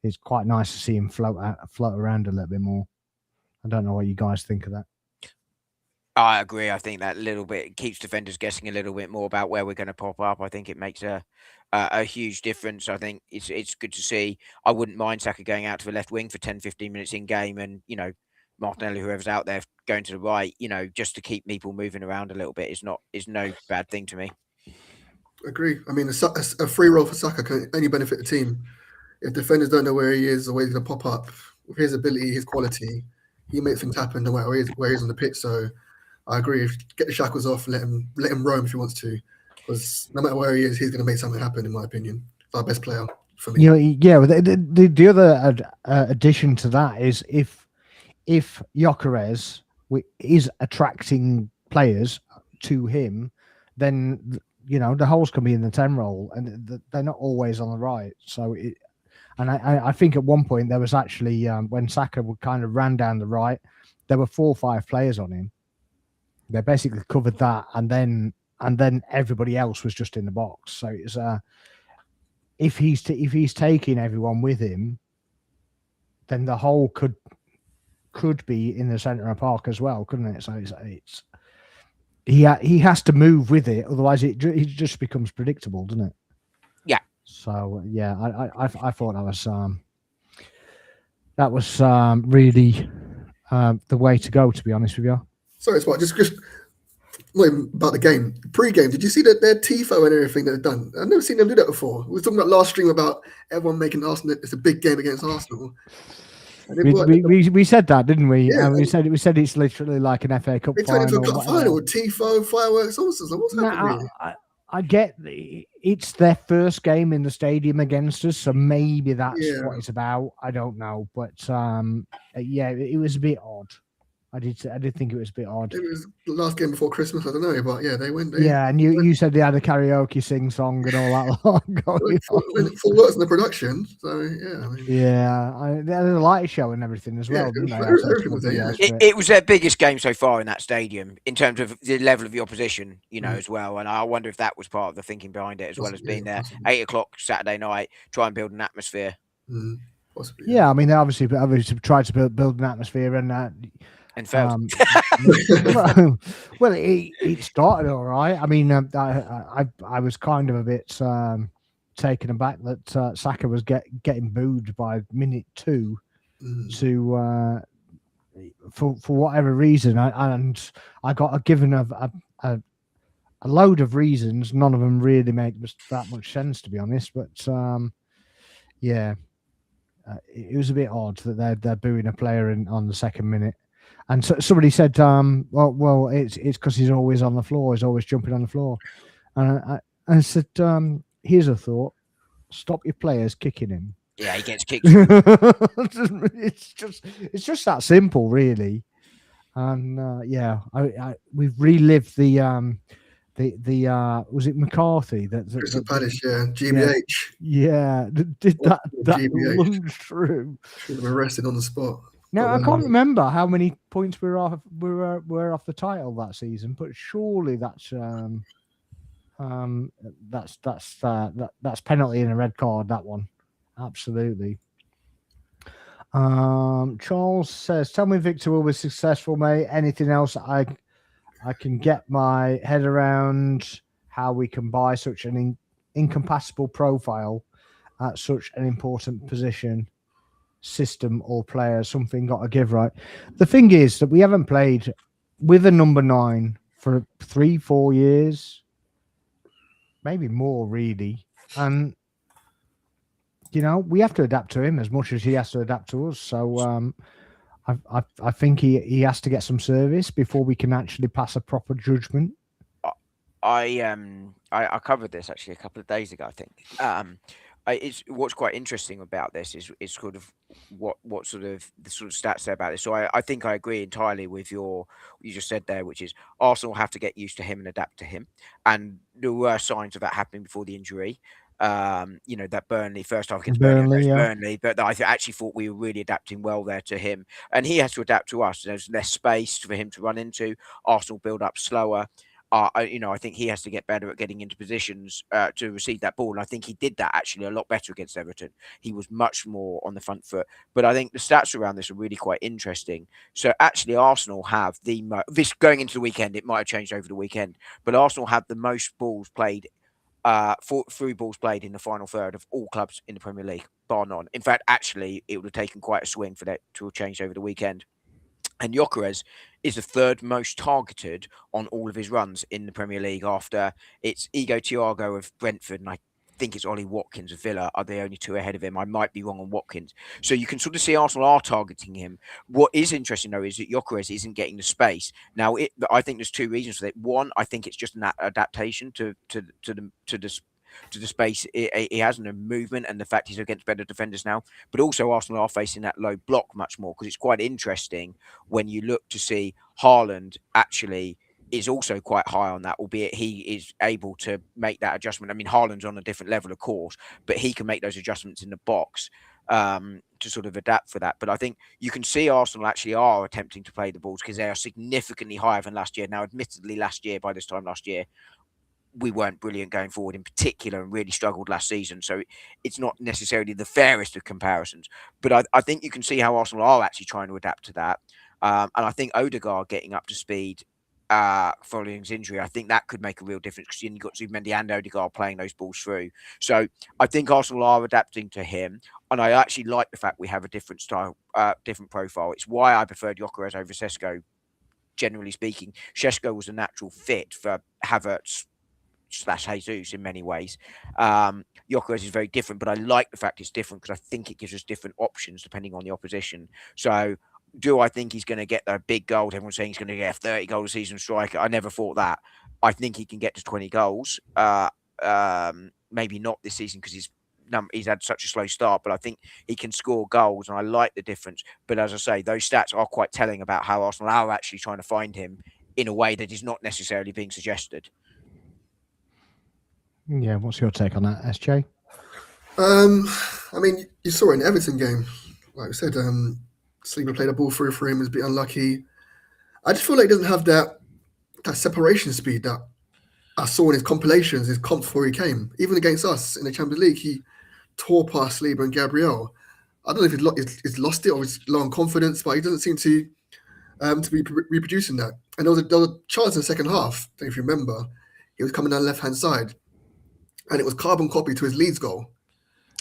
it's quite nice to see him float around a little bit more. I don't know what you guys think of that. I agree. I think that little bit keeps defenders guessing a little bit more about where we're going to pop up. I think it makes a huge difference. I think it's good to see. I wouldn't mind Saka going out to the left wing for 10, 15 minutes in game, and Martinelli, whoever's out there, going to the right, just to keep people moving around a little bit is no bad thing to me. Agree. I mean, a free roll for Saka can only benefit the team. If defenders don't know where he is or where he's going to pop up, with his ability, his quality, he makes things happen no matter where he's on the pitch. So I agree. Get the shackles off, let him roam if he wants to, because no matter where he is, he's going to make something happen. In my opinion, he's our best player for me. The other addition to that is if Gyökeres is attracting players to him, then the holes can be in the 10 role, and they're not always on the right. So I think at one point there was actually when Saka would kind of ran down the right, there were 4 or 5 players on him. They basically covered that, and then everybody else was just in the box. So it's if he's taking everyone with him, then the hole could be in the centre of the park as well, couldn't it? So it's he has to move with it, otherwise it just becomes predictable, doesn't it? Yeah. So yeah, I thought that was really the way to go, to be honest with you. Sorry, Spot. Just not even about the game. Pre-game, did you see their tifo and everything they've done? I've never seen them do that before. We were talking about last stream about everyone making Arsenal. It's a big game against Arsenal. We said that, didn't we? Yeah, we said it's literally like an FA Cup final. It's turned into a cup final with tifo, fireworks, all sorts. What's happening? I get it's their first game in the stadium against us, so maybe that's what it's about. I don't know, but it was a bit odd. I did think it was a bit odd. It was the last game before Christmas. I don't know, but yeah, they went. And you said they had a karaoke sing song and all that. Full works in the production, so yeah. They had a light show and everything as well. It was their biggest game so far in that stadium in terms of the level of the opposition, as well. And I wonder if that was part of the thinking behind it, as well as being there 8 o'clock Saturday night, try and build an atmosphere. Possibly, yeah. I mean, they obviously tried to build an atmosphere and failed. Well, it started all right. I mean, I was kind of a bit taken aback that Saka was getting booed by minute 2 to for whatever reason. I got given a load of reasons. None of them really make that much sense, to be honest. But it was a bit odd that they're booing a player on the second minute. And so, somebody said, well, it's because he's always on the floor. He's always jumping on the floor. And I said, here's a thought: stop your players kicking him. Yeah, he gets kicked. it's just that simple, really. And we've relived the was it McCarthy Crystal Palace, GBH. Yeah, did that GBH. lunge through. Should have been arrested on the spot. Now I can't remember how many points we were off the title that season, but surely that's penalty and a red card. That one, absolutely. Charles says, "Tell me Victor will be successful, mate. Anything else I can get my head around how we can buy such an incompatible profile at such an important position, system or player. Something got to give, right? The thing is that we haven't played with a number 9 for 3-4 years, maybe more, really. And we have to adapt to him as much as he has to adapt to us. So I think he has to get some service before we can actually pass a proper judgment. I covered this actually a couple of days ago, I think. It's what's quite interesting about this is sort of what sort of the sort of stats say about this. So I think I agree entirely with what you just said there, which is Arsenal have to get used to him and adapt to him. And there were signs of that happening before the injury. That Burnley first half against Burnley, but I actually thought we were really adapting well there to him, and he has to adapt to us. There's less space for him to run into. Arsenal build up slower. I think he has to get better at getting into positions to receive that ball. And I think he did that actually a lot better against Everton. He was much more on the front foot. But I think the stats around this are really quite interesting. So actually, Arsenal have this going into the weekend. It might have changed over the weekend, but Arsenal have the most balls played. Through balls played in the final third of all clubs in the Premier League, bar none. In fact, actually, it would have taken quite a swing for that to have changed over the weekend. And Gyökeres is the third most targeted on all of his runs in the Premier League after it's Igo Thiago of Brentford, and I think it's Ollie Watkins of Villa are the only two ahead of him. I might be wrong on Watkins. So you can sort of see Arsenal are targeting him. What is interesting, though, is that Gyökeres isn't getting the space. Now, I think there's two reasons for that. One, I think it's just an adaptation to the space he has and the movement and the fact he's against better defenders now. But also Arsenal are facing that low block much more, because it's quite interesting when you look to see Haaland actually is also quite high on that, albeit he is able to make that adjustment. I mean, Haaland's on a different level, of course, but he can make those adjustments in the box to sort of adapt for that. But I think you can see Arsenal actually are attempting to play the balls because they are significantly higher than last year. Now, admittedly, by this time last year, we weren't brilliant going forward in particular and really struggled last season. So it's not necessarily the fairest of comparisons. But I think you can see how Arsenal are actually trying to adapt to that. And I think Odegaard getting up to speed following his injury, I think that could make a real difference because you've got Zubimendi and Odegaard playing those balls through. So I think Arsenal are adapting to him. And I actually like the fact we have a different style, different profile. It's why I preferred Gyökeres over Šeško, generally speaking. Šeško was a natural fit for Havertz / Jesus in many ways. Gyökeres is very different, but I like the fact it's different because I think it gives us different options depending on the opposition. So do I think he's going to get that big goal? Everyone's saying he's going to get a 30 goal a season striker. I never thought that. I think he can get to 20 goals. Maybe not this season because he's had such a slow start, but I think he can score goals and I like the difference. But as I say, those stats are quite telling about how Arsenal are actually trying to find him in a way that is not necessarily being suggested. Yeah, what's your take on that, SJ? I mean, you saw it in the Everton game. Like I said, Sleeper played a ball through for him, was a bit unlucky. I just feel like he doesn't have that separation speed that I saw in his compilations, his comps before he came. Even against us in the Champions League, he tore past Sleeper and Gabriel. I don't know if he's lost it or he's low on confidence, but he doesn't seem to be reproducing that. And there was a chance in the second half, if you remember, he was coming down the left-hand side, and it was carbon copy to his Leeds goal.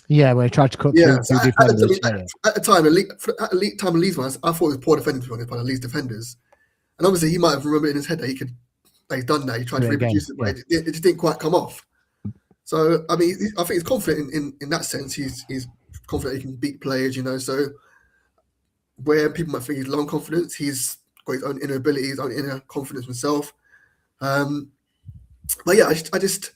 Yeah, where he tried to cut through two defenders. At the time, of Leeds ones, I thought it was poor defending, to be honest, by the Leeds defenders. And obviously, he might have remembered in his head that he's done that. He tried to reproduce it, but it just didn't quite come off. So, I mean, I think he's confident in that sense. He's confident he can beat players, So where people might think he's low on confidence, he's got his own inner ability, his own inner confidence himself. But yeah, I think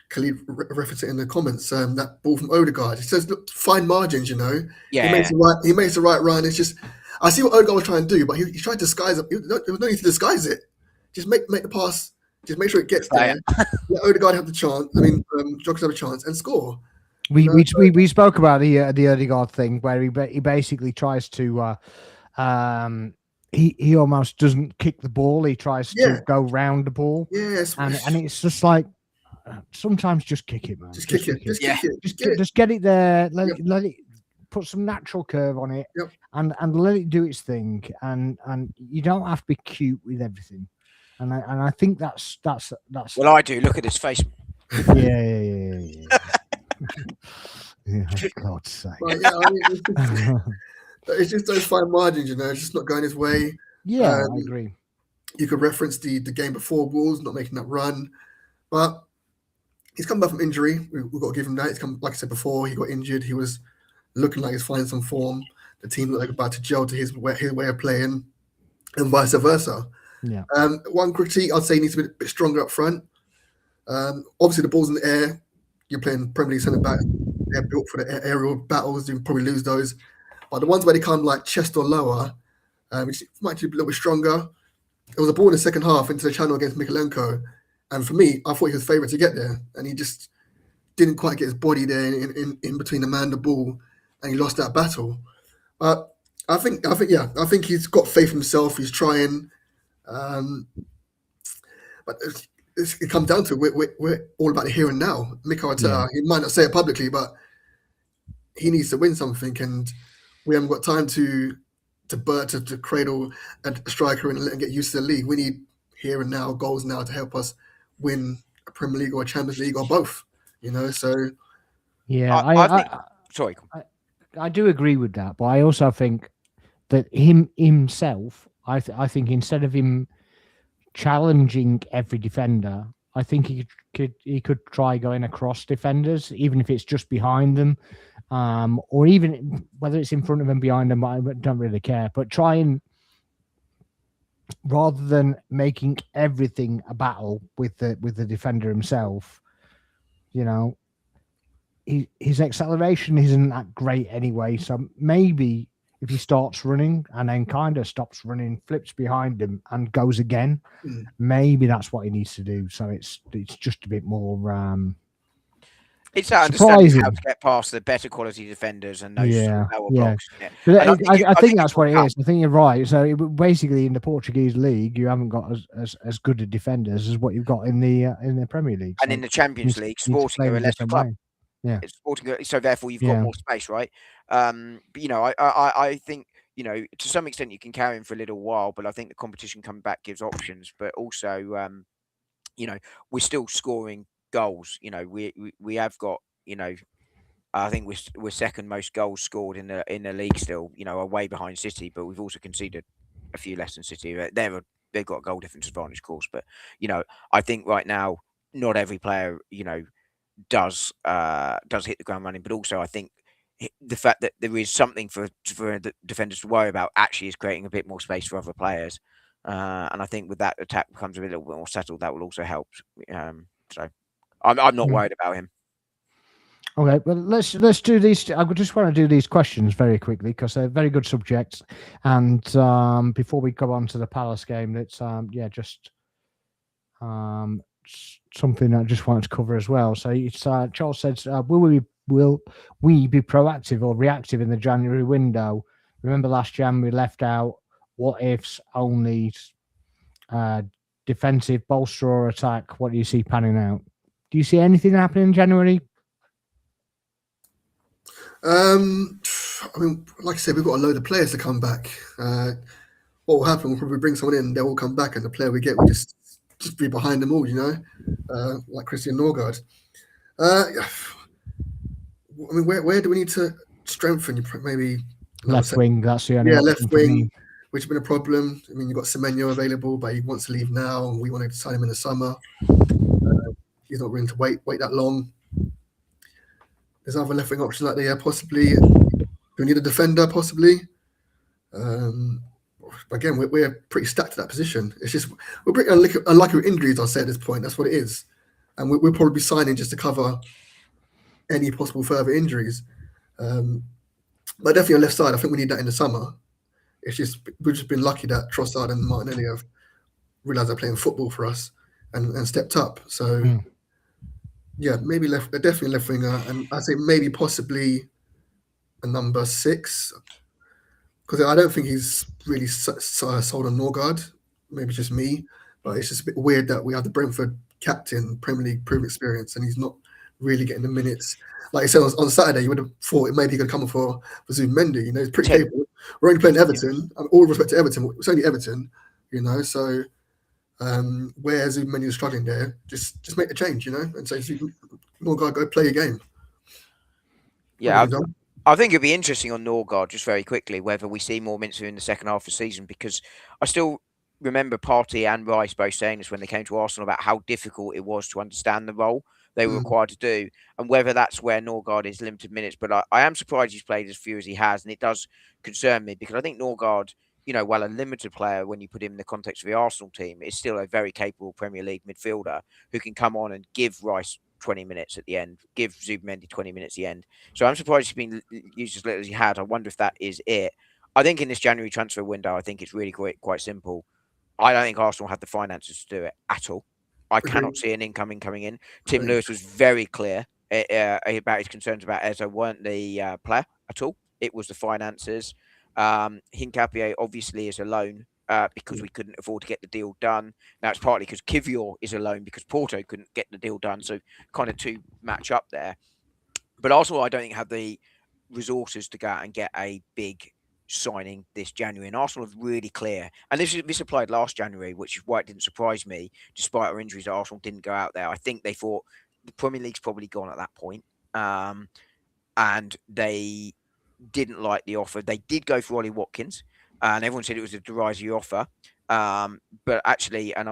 Khalid referenced it in the comments. That ball from Odegaard, it says, look, fine margins. He makes the right run. It's just, I see what Odegaard was trying to do, but he tried to disguise it. There was no need to disguise it. Just make the pass. Just make sure it gets there. Let Odegaard have the chance. Joggers have a chance and score. We spoke about the Odegaard thing where he basically tries to he almost doesn't kick the ball. He tries to go round the ball. Yes, and it's just like sometimes just kick it, man. Just kick it. Just get it there. Let it put some natural curve on it, and let it do its thing. And you don't have to be cute with everything. And I think that's. Well, I do. Look at his face. Yeah. Yeah, for God's sake. But, it's just those fine margins, It's just not going his way. Yeah, I agree. You could reference the game before Wolves not making that run, but he's come back from injury. We've got to give him that. He's come, like I said before, he got injured. He was looking like he's finding some form. The team looked like about to gel to his way of playing, and vice versa. Yeah. One critique, I'd say he needs to be a bit stronger up front. Obviously, the ball's in the air. You're playing Premier League centre back. They're built for the aerial battles. You probably lose those. But the ones where they come like chest or lower, which might be a little bit stronger. It was a ball in the second half into the channel against Mikalenko. And for me, I thought he was favourite to get there. And he just didn't quite get his body there in between the man and the ball. And he lost that battle. But I think he's got faith in himself. He's trying. But it comes down to we're all about the here and now. Mikel Arteta, he might not say it publicly, but he needs to win something, and we haven't got time to cradle a striker and let him get used to the league. We need here and now goals now to help us win a Premier League or a Champions League or both. So yeah, I do agree with that, but I also think that himself, I think instead of him challenging every defender, I think he could try going across defenders, even if it's just behind them, or even whether it's in front of them, behind them. I don't really care. But try and, rather than making everything a battle with the defender himself, his acceleration isn't that great anyway. So maybe if he starts running and then kind of stops running, flips behind him and goes again, maybe that's what he needs to do. So it's just a bit more it's that understanding how to get past the better quality defenders and those lower blocks. Yeah. But I think that's what it is. I think you're right. So basically, in the Portuguese league, you haven't got as good a defenders as what you've got in the Premier League. And in the Champions League, Sporting are a lesser club. Yeah, it's Sporting, so therefore you've got more space, right? But I think to some extent you can carry him for a little while, but I think the competition coming back gives options. But also, we're still scoring goals. We have got I think we're second most goals scored in the league still. Are way behind City, but we've also conceded a few less than City. They've got a goal difference advantage, of course. But I think right now not every player does hit the ground running, but also I think the fact that there is something for the defenders to worry about actually is creating a bit more space for other players, and I think with that attack becomes a little bit more settled, that will also help. So I'm not worried about him. Okay, well let's do these. I just want to do these questions very quickly because they're very good subjects, and before we go on to the Palace game, it's just something I just wanted to cover as well. So it's Charles says, will we be proactive or reactive in the January window? Remember last Jan we left out what ifs only, defensive, bolster or attack. What do you see panning out? Do you see anything happening in January? Like I said, we've got a load of players to come back. What will happen? We'll probably bring someone in, they'll all come back, and the player we get will just be behind them all, like Christian Norgard. Where do we need to strengthen? Maybe left wing. That's the only left wing, which has been a problem. You've got Semenyo available, but he wants to leave now, and we wanted to sign him in the summer. He's not willing to wait that long. There's other left wing options like there. Possibly, we need a defender. Possibly. Again, we're pretty stacked at that position. It's just we're pretty unlucky with injuries. I'll say at this point, that's what it is, and we'll probably be signing just to cover any possible further injuries. But definitely on left side, I think we need that in the summer. It's just we've just been lucky that Trossard and Martinelli have realised they're playing football for us and stepped up. So yeah, maybe definitely left winger, and I say maybe possibly a number 6, because I don't think he's really sold on Norgard. Maybe just me, but it's just a bit weird that we have the Brentford captain, Premier League proven experience, and he's not really getting the minutes. Like I said on Saturday, you would have thought maybe he could come for Zubimendi. He's pretty capable. We're only playing Everton. All respect to Everton, it's only Everton. So where Zubimendi is struggling there, just make the change, and say, Norgard, go play your game. Yeah, I think it'd be interesting on Norgard, just very quickly, whether we see more minutes in the second half of the season, because I still remember Partey and Rice both saying this when they came to Arsenal about how difficult it was to understand the role they were required to do, and whether that's where Norgard is limited minutes. But I am surprised he's played as few as he has, and it does concern me, because I think Norgard, while a limited player when you put him in the context of the Arsenal team, is still a very capable Premier League midfielder who can come on and give Rice 20 minutes at the end, give Zubimendi 20 minutes at the end. So I'm surprised he's been used as little as he had. I wonder if that is it. I think in this January transfer window, I think it's really quite simple. I don't think Arsenal had the finances to do it at all. I cannot see an incoming coming in. Tim Lewis was very clear about his concerns about Eze weren't the player at all. It was the finances. Hincapié obviously is a loan because we couldn't afford to get the deal done. Now it's partly because Kivior is a loan because Porto couldn't get the deal done. So kind of two match up there. But also I don't think have the resources to go out and get a big signing this January. And Arsenal are really clear. And this applied last January, which is why it didn't surprise me, despite our injuries, that Arsenal didn't go out there. I think they thought the Premier League's probably gone at that point. And they didn't like the offer. They did go for Ollie Watkins, and everyone said it was a derisory offer. But actually, and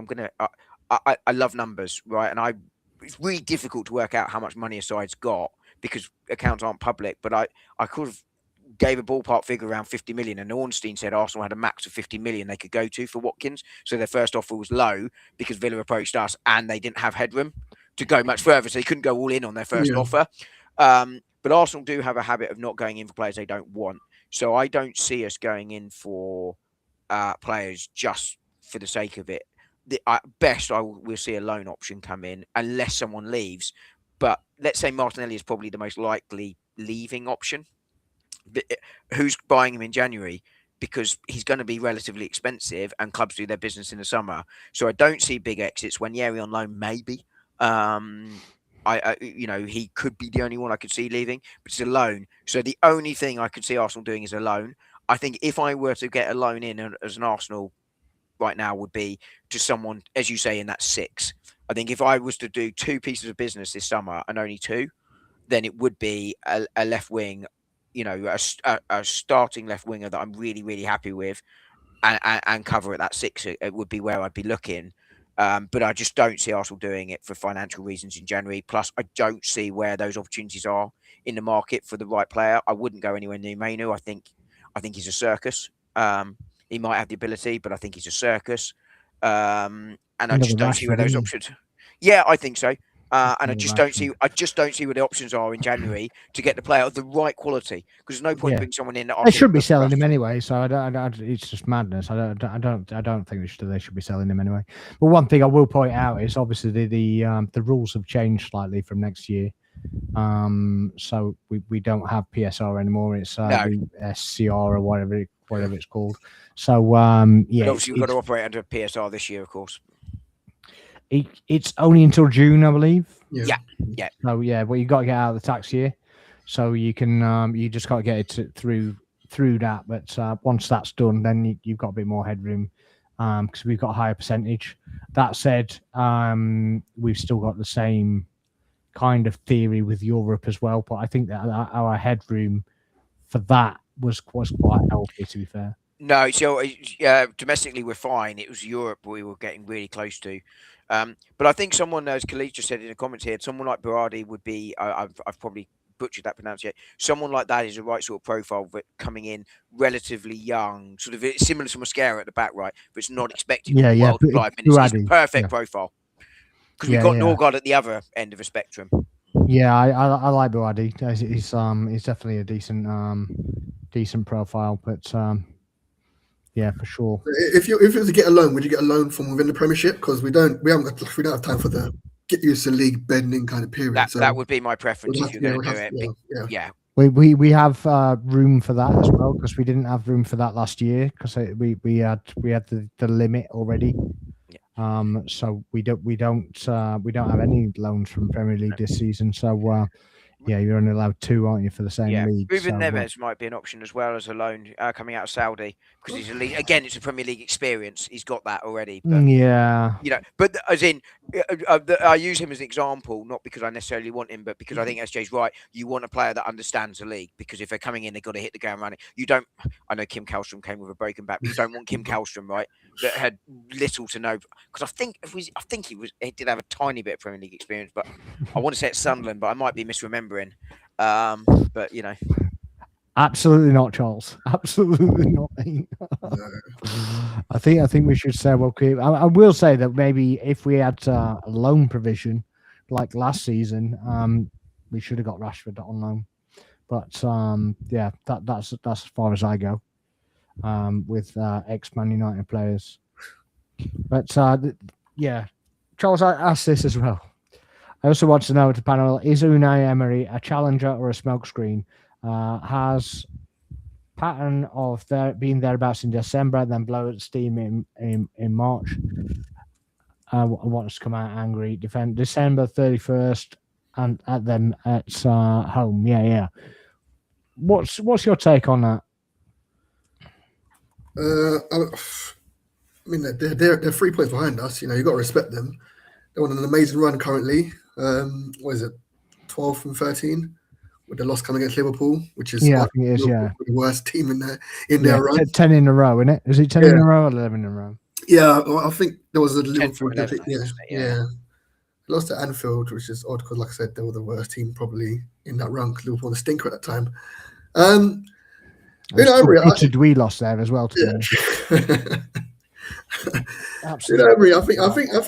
I love numbers, right? And it's really difficult to work out how much money a side's got because accounts aren't public. But I could have gave a ballpark figure around 50 million, and Ornstein said Arsenal had a max of 50 million they could go to for Watkins. So their first offer was low because Villa approached us and they didn't have headroom to go much further. So they couldn't go all in on their first offer. But Arsenal do have a habit of not going in for players they don't want. So I don't see us going in for players just for the sake of it. At best, we'll see a loan option come in unless someone leaves. But let's say Martinelli is probably the most likely leaving option. But who's buying him in January? Because he's going to be relatively expensive and clubs do their business in the summer. So I don't see big exits. When Yeri on loan, maybe. He could be the only one I could see leaving, but it's a loan. So the only thing I could see Arsenal doing is a loan. I think if I were to get a loan in as an Arsenal right now would be to someone, as you say, in that 6. I think if I was to do 2 pieces of business this summer and only 2, then it would be a left wing, a starting left winger that I'm really, really happy with and cover at that 6. It would be where I'd be looking. But I just don't see Arsenal doing it for financial reasons in January. Plus, I don't see where those opportunities are in the market for the right player. I wouldn't go anywhere near Mainu. I think he's a circus. He might have the ability, but I think he's a circus. And I just don't see where those options. Yeah, I think so. And I just don't see where the options are in January to get the player of the right quality. Because there's no point bringing someone in that they should be selling him anyway. So it's just madness. I don't think they should be selling him anyway. But one thing I will point out is obviously the rules have changed slightly from next year. So we don't have PSR anymore. It's the SCR or whatever it's called. So But obviously we've got to operate under PSR this year, of course. It's only until June, I believe. Yeah. So well, you got to get out of the tax year, so you can you just got to get it through that. But once that's done, then you've got a bit more headroom because we've got a higher percentage. That said, we've still got the same kind of theory with Europe as well. But I think that our headroom for that was quite healthy, to be fair. No, so domestically we're fine. It was Europe we were getting really close to. But I think someone, as Khalid just said in the comments here, someone like Berardi would be, I've probably butchered that pronunciation. Someone like that is the right sort of profile, but coming in relatively young, sort of similar to Mascara at the back, right? But it's not expected Yeah, yeah. world-class minutes. It's the Buadi, perfect yeah. profile because Yeah, we've got yeah. Norgard at the other end of a spectrum. Yeah, I like Buadi. He's definitely a decent profile, but yeah, for sure. If you were to get a loan, would you get a loan from within the Premiership? Because we don't have time for the get used to league bending kind of period. That would be my preference if you're going to do it. Yeah. We have room for that as well, because we didn't have room for that last year, because we had the limit already. Yeah. So we don't have any loans from Premier League this season. So yeah, you're only allowed 2, aren't you, for the same league? Ruben Neves might be an option as well as a loan coming out of Saudi, because he's again, it's a Premier League experience. He's got that already. But, yeah. But as in, I use him as an example, not because I necessarily want him, but because I think SJ's right. You want a player that understands the league, because if they're coming in, they've got to hit the ground running. You don't. I know Kim Kallstrom came with a broken back, but you don't want Kim Kallstrom, right? That had little to no. Because I think he did have a tiny bit of Premier League experience, but I want to say it's Sunderland, but I might be misremembering. But Absolutely not, Charles. Absolutely not. I think we should say we'll keep. I will say that maybe if we had a loan provision like last season, we should have got Rashford on loan. But yeah, that's as far as I go with ex-Man United players. But yeah, Charles, I asked this as well. I also want to know to the panel: is Unai Emery a challenger or a smokescreen? Has pattern of being thereabouts in December and then blow at steam in March. Wants to come out angry. Defend December 31st and at them at home. Yeah. What's your take on that? I mean, they're 3 points behind us. You know, you got to respect them. They're on an amazing run currently. What is it, 12 from 13, with the loss coming against Liverpool, which is I think it is, the worst team in their run. 10 in a row, isn't it? Is it 10 in a row or 11 in a row? Yeah, well, I think there was a Liverpool. 11, yeah. Lost at Anfield, which is odd because, like I said, they were the worst team probably in that run. Liverpool were the stinker at that time. We lost there as well. Absolutely. I think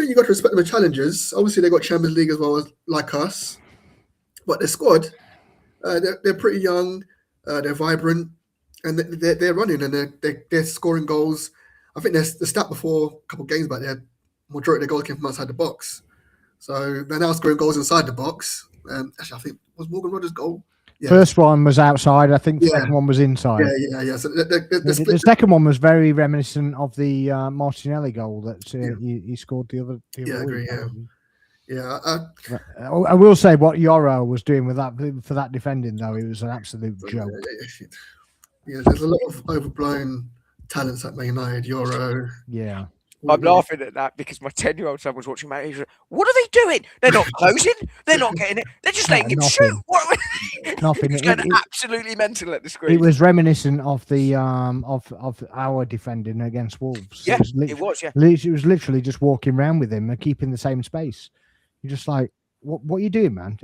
you got to respect the challenges. Obviously, they got Champions League as well as like us, but their squad, they're pretty young, they're vibrant, and they're running and they're scoring goals. I think there's the stat before a couple of games back there, majority of their goals came from outside the box. So they're now scoring goals inside the box. Actually, I think was Morgan Rogers' goal. Yeah. First one was outside. I think the second one was inside. Yeah. So the second one was very reminiscent of the Martinelli goal that he scored the other week. I agree. Yeah. I will say what Yoro was doing with that for that defending, though, it was an absolute joke. Yeah, there's a lot of overblown talents at Man United. Yoro. Yeah. I'm laughing at that because my 10-year-old son was watching Man United. What are they doing? They're not closing. They're not getting it. They're just letting him shoot. Nothing. He's going absolutely mental at the screen. It was reminiscent of the of our defending against Wolves. Yeah, it was. It was literally just walking around with him and keeping the same space. You're just like, what are you doing, man?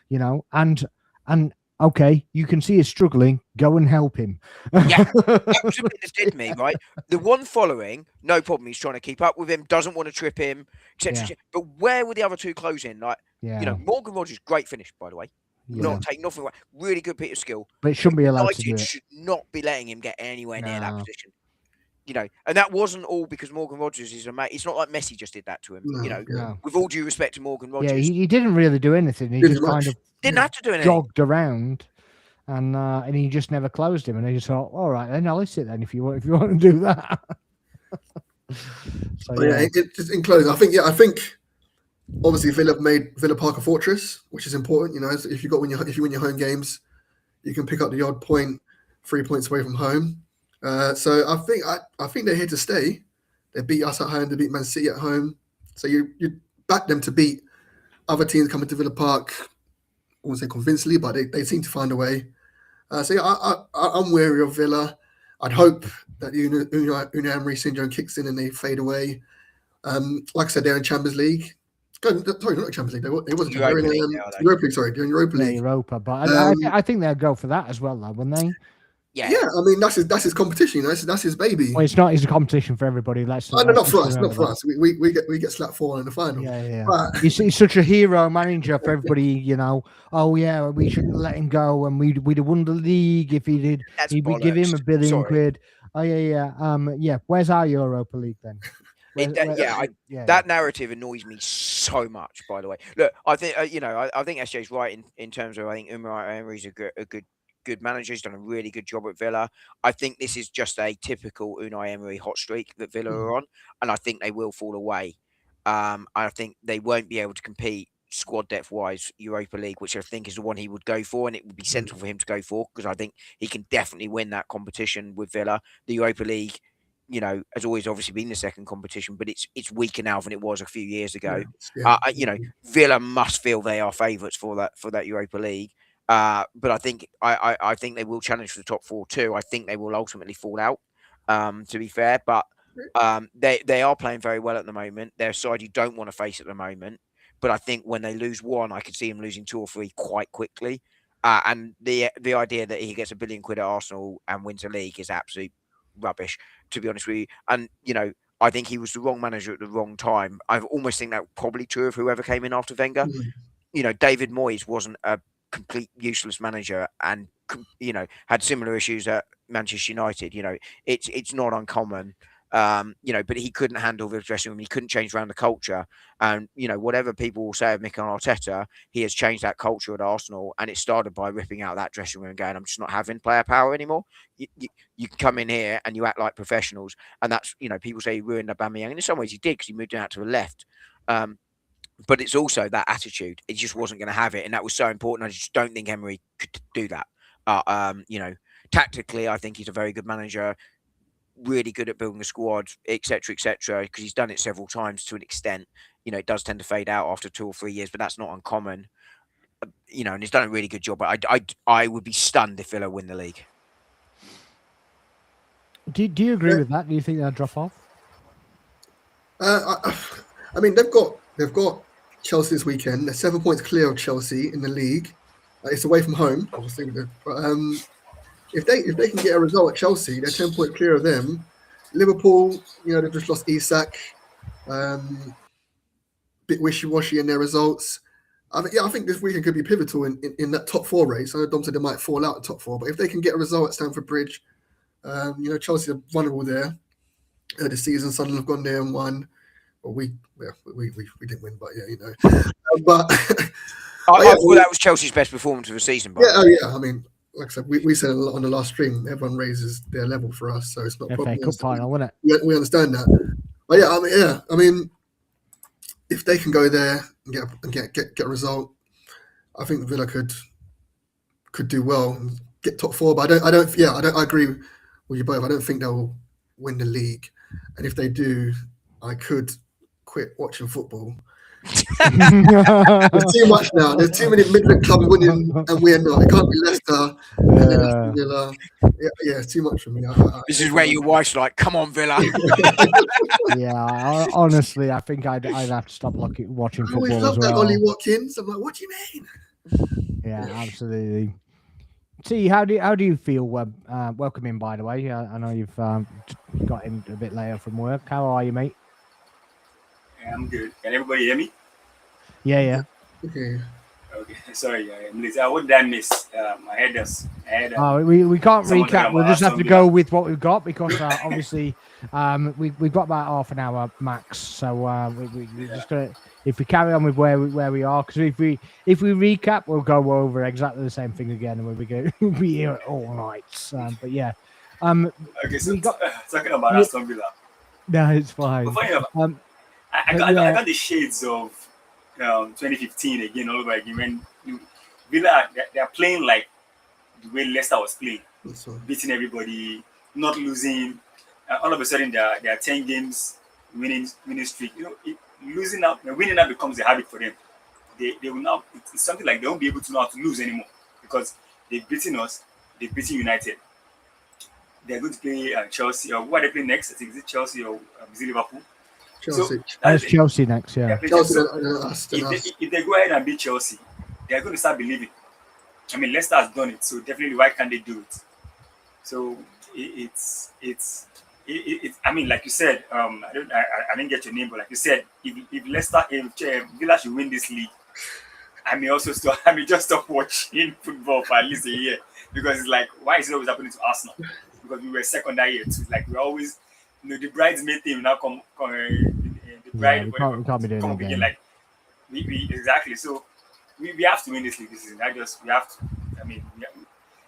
You know, and okay, you can see he's struggling. Go and help him. Yeah, absolutely. This did me, right? The one following, no problem. He's trying to keep up with him, doesn't want to trip him, etc. Yeah. But where were the other two closing? Like, you know, Morgan Rogers, great finish, by the way. Not take nothing away. Really good bit of skill. But it shouldn't be allowed to do it. Should not be letting him get anywhere near that position. You know, and that wasn't all because Morgan Rogers is a mate. It's not like Messi just did that to him. With all due respect to Morgan Rogers. Yeah, he didn't really do anything. He just kind of didn't have to do anything. Jogged around, and he just never closed him. And he just thought, all right, then I'll sit then if you want to do that. So, just in closing, I think obviously Villa made Villa Park a fortress, which is important. You know, if you win your home games, you can pick up the odd point, 3 points away from home. So I think they're here to stay. They beat us at home. They beat Man City at home. So you back them to beat other teams coming to Villa Park. I won't say convincingly, but they seem to find a way. I'm wary of Villa. I'd hope that Unai Emery syndrome kicks in and they fade away. Like I said, they're in Champions League. Sorry, not Champions League. It wasn't Europa Champions League. League now, though. Europa League. Sorry, they're in Europa Yeah, League. Europa, but I Um, think they'll go for that as well, though, wouldn't they? Yeah. I mean that's his competition. That's his baby. Well, it's not. It's a competition for everybody. No, not for us. Not for us. We get slapped 4 in the final. Yeah. But He's such a hero manager for everybody. You know. Oh yeah, we shouldn't let him go, and we'd have won the league if he did. That's We'd give him bollocks. £1 billion. Sorry. Oh yeah. Where's our Europa League then? That narrative annoys me so much. By the way, look, I think I think SJ's right in terms of I think Unai Emery's a good manager. He's done a really good job at Villa. I think this is just a typical Unai Emery hot streak that Villa are on, and I think they will fall away. I think they won't be able to compete squad depth wise Europa League, which I think is the one he would go for, and it would be central for him to go for because I think he can definitely win that competition with Villa. The Europa League, has always obviously been the second competition, but it's weaker now than it was a few years ago. Villa must feel they are favourites for that Europa League. But I think they will challenge for the top 4 too. I think they will ultimately fall out. To be fair, but they are playing very well at the moment. They're a side you don't want to face at the moment. But I think when they lose one, I could see him losing 2 or 3 quite quickly. And the idea that he gets £1 billion at Arsenal and wins a league is absolute rubbish, to be honest with you. And I think he was the wrong manager at the wrong time. I almost think that's probably true of whoever came in after Wenger. David Moyes wasn't a complete useless manager and had similar issues at Manchester United. It's not uncommon. But he couldn't handle the dressing room. He couldn't change around the culture. And, whatever people will say of Mikel Arteta, he has changed that culture at Arsenal. And it started by ripping out that dressing room and going, I'm just not having player power anymore. You can come in here and you act like professionals. And that's, people say he ruined Aubameyang. And in some ways he did because he moved him out to the left. But it's also that attitude. It just wasn't going to have it. And that was so important. I just don't think Emery could do that. Tactically, I think he's a very good manager. Really good at building a squad, etc., because he's done it several times to an extent. It does tend to fade out after 2 or 3 years, but that's not uncommon. And he's done a really good job. But I would be stunned if Villa win the league. Do you agree with that? Do you think they'll drop off? I mean, they've got Chelsea this weekend. They're 7 points clear of Chelsea in the league. It's away from home, obviously. But if they can get a result at Chelsea, they're 10 points clear of them. Liverpool, they've just lost Isak. Bit wishy-washy in their results. I think this weekend could be pivotal in that top 4 race. I know Dom said they might fall out at top 4, but if they can get a result at Stamford Bridge, Chelsea are vulnerable there. This season, Sunderland have gone there and won. Well, we didn't win, but but I thought that was Chelsea's best performance of the season. I mean, like I said, we said on the last stream, everyone raises their level for us, so it's not a problem. FA Cup final, wasn't it? We understand that. But I mean, if they can go there and get a result, I think Villa could do well and get top 4. But I agree with you both. I don't think they'll win the league, and if they do, I could quit watching football. There's too much now. There's too many Midland clubs winning, and we're not. It can't be Leicester. And then Villa. It's too much for me. This is where your wife's like, "Come on, Villa." Honestly, I think I'd have to stop watching football. I always love as well. That Ollie Watkins. I'm like, what do you mean? Yeah, absolutely. T, how do you feel? Welcome in, by the way. I know you've got in a bit later from work. How are you, mate? I'm good. Can everybody hear me? Yeah. Okay. Sorry, what did I miss? I had us. We can't recap. We'll just have to go with what we've got because obviously we've got about half an hour max. So we just gonna, if we carry on with where we are, because if we recap, we'll go over exactly the same thing again, and we'll be here all night. But yeah. Okay, so talking about Aston Villa. No, it's fine. I got the shades of 2015 again, all over again. When Villa, they're playing like the way Leicester was playing, beating everybody, not losing. All of a sudden, there are 10 games winning streak. Winning now becomes a habit for them. They will now. It's something like they won't be able to know how to lose anymore because they've beaten us. They've beaten United. They're going to play Chelsea. Or who are they playing next? I think is it Chelsea or is it Liverpool? Chelsea. That's Chelsea next, yeah. Chelsea, if they go ahead and beat Chelsea, they're going to start believing. I mean, Leicester has done it, so definitely why can't they do it? So it's I mean, like you said, I didn't get your name, but like you said, if Villa should win this league, I may just stop watching football for at least a year, because it's like, why is it always happening to Arsenal? Because we were second that year too. Like, we're always, the bridesmaid team now come the bride, we can't be doing come it up again. again. Like, we exactly. So we have to win this league this season. We have to. I mean,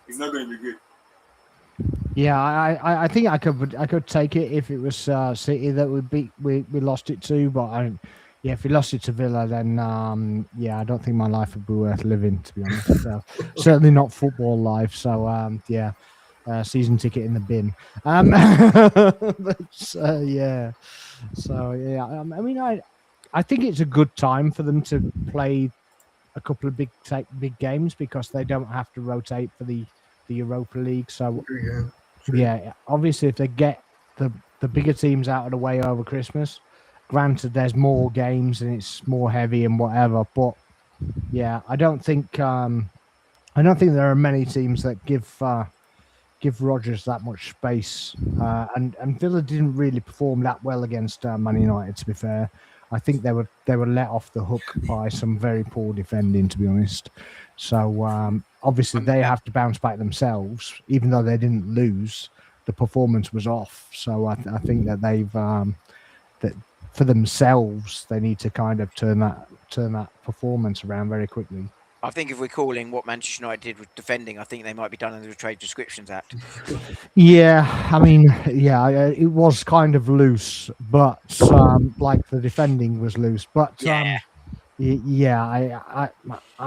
it's not going to be good. Yeah, I think I could take it if it was City that we lost it to, but if we lost it to Villa, then I don't think my life would be worth living, to be honest. So, certainly not football life. So season ticket in the bin. I mean, I think it's a good time for them to play a couple of big games, because they don't have to rotate for the Europa League. So obviously if they get the bigger teams out of the way over Christmas, granted there's more games and it's more heavy and whatever, but I don't think there are many teams that give Rodgers that much space, and Villa didn't really perform that well against Man United, to be fair. I think they were let off the hook by some very poor defending, to be honest. So obviously they have to bounce back themselves, even though they didn't lose. The performance was off. So I think that they've that for themselves they need to kind of turn that performance around very quickly. I think if we're calling what Manchester United did with defending, I think they might be done under the Trade Descriptions Act. Yeah, I mean, it was kind of loose, but like the defending was loose. But I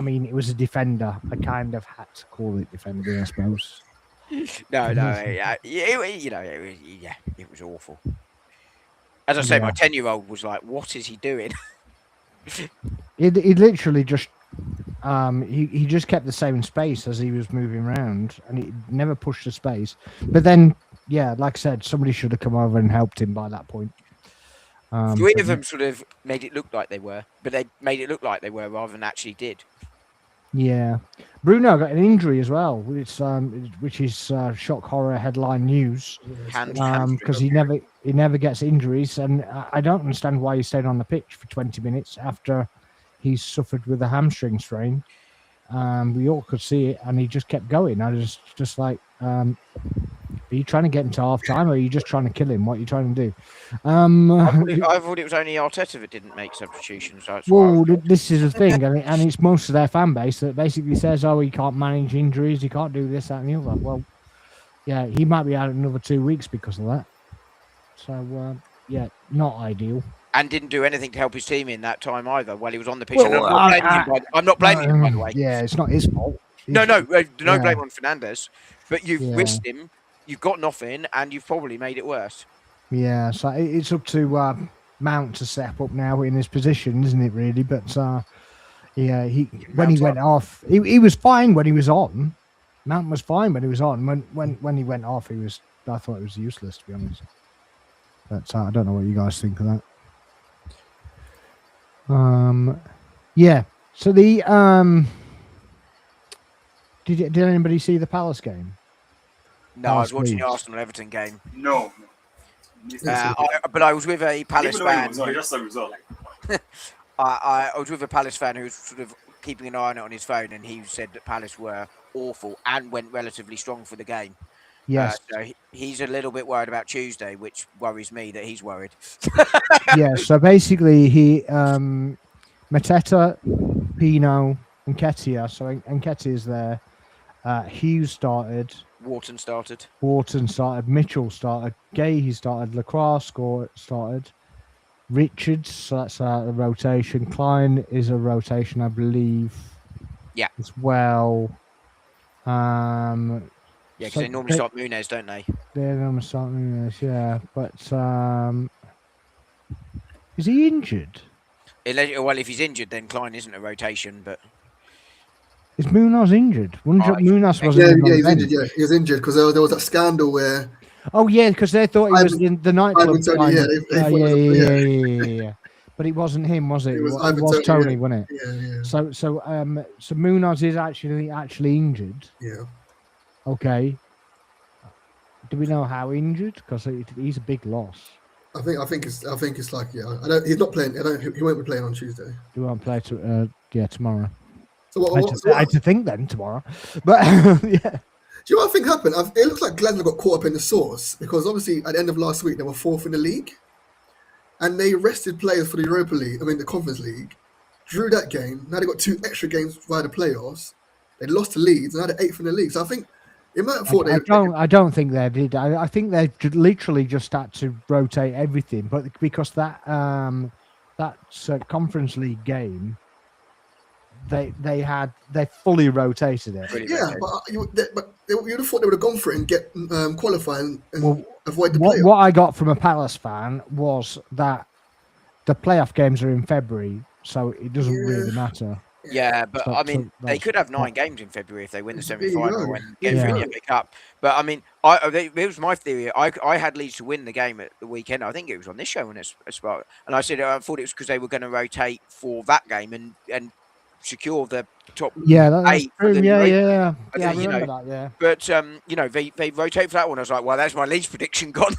mean, it was a defender. I kind of had to call it defending, I suppose. No, it was awful. As I say, my 10-year-old was like, "What is he doing?" He literally just. He just kept the same space as he was moving around, and he never pushed the space. But then, like I said, somebody should have come over and helped him by that point. Three of them sort of made it look like they were, but they made it look like they were rather than actually did. Yeah, Bruno got an injury as well, which is shock horror headline news. Because he never gets injuries, and I don't understand why he stayed on the pitch for 20 minutes after he suffered with a hamstring strain. We all could see it, and he just kept going. I was just like, are you trying to get him to half time, or are you just trying to kill him? What are you trying to do? I thought it was only Arteta that didn't make substitutions. This is the thing, and it's most of their fan base that basically says, "Oh, he can't manage injuries, he can't do this, that, and the other." Well, he might be out another 2 weeks because of that. So, not ideal. And didn't do anything to help his team in that time either while he was on the pitch. I'm not blaming him, by the way. Yeah, it's not his fault. No blame on Fernandes. But you've risked him, you've got nothing, and you've probably made it worse. Yeah, so it's up to Mount to step up now in his position, isn't it, really? But, when he went off, he was fine when he was on. Mount was fine when he was on. When he went off, I thought it was useless, to be honest. But I don't know what you guys think of that. So the did anybody see the Palace game? No, I was watching the Arsenal Everton game. No. But I was with a Palace fan. Just a result. I was with a Palace fan who was sort of keeping an eye on it on his phone, and he said that Palace were awful and went relatively strong for the game. Yes. So he's a little bit worried about Tuesday, which worries me that he's worried. Yeah. So basically, he Mateta, Pino, and Nketiah. So Nketiah's there. Hughes started. Wharton started. Mitchell started. Gahey started. Lacroix started. Richards. So that's a rotation. Klein is a rotation, I believe. Yeah. As well. Yeah, because they normally start Muniz, don't they? They normally start Muniz, yeah. But is he injured? Well, if he's injured, then Klein isn't a rotation, but... Is Muniz injured? Muniz was he's injured, yeah. He was injured because there was that scandal where Oh yeah, because they thought he was Ivan- in the nightclub. Ivan Toney, guy. they thought it was- Yeah. But it wasn't him, was it? It was It Ivan was Toney, Tony, wasn't it? Yeah. So Munoz is actually injured. Yeah. Okay. Do we know how injured? Because he's a big loss. I think it's like he's not playing. He won't be playing on Tuesday. Do we want to play tomorrow? So I had to think then tomorrow, but yeah. Do you know what I think happened? It looks like Glasgow got caught up in the sauce because obviously at the end of last week they were 4th in the league, and they rested players for the Europa League. I mean the Conference League, drew that game. Now they got 2 extra games via the playoffs. They lost to Leeds, and now they're 8th in the league. So I think it might have thought I don't think they did. I think they literally just had to rotate everything, but because that Conference League game. They fully rotated it. Yeah, but you'd have thought they would have gone for it and get qualify and avoid the playoff. What I got from a Palace fan was that the playoff games are in February, so it doesn't really matter. Yeah, but I mean, they could have 9 games in February if they win the semi-final and get through the FA Cup. But I mean, it was my theory. I had Leeds to win the game at the weekend. I think it was on this show when it's about, and I said I thought it was because they were going to rotate for that game and secure the top 8. True. Yeah. I remember that. Yeah. But they rotate for that one. I was like, well, that's my Leeds prediction gone.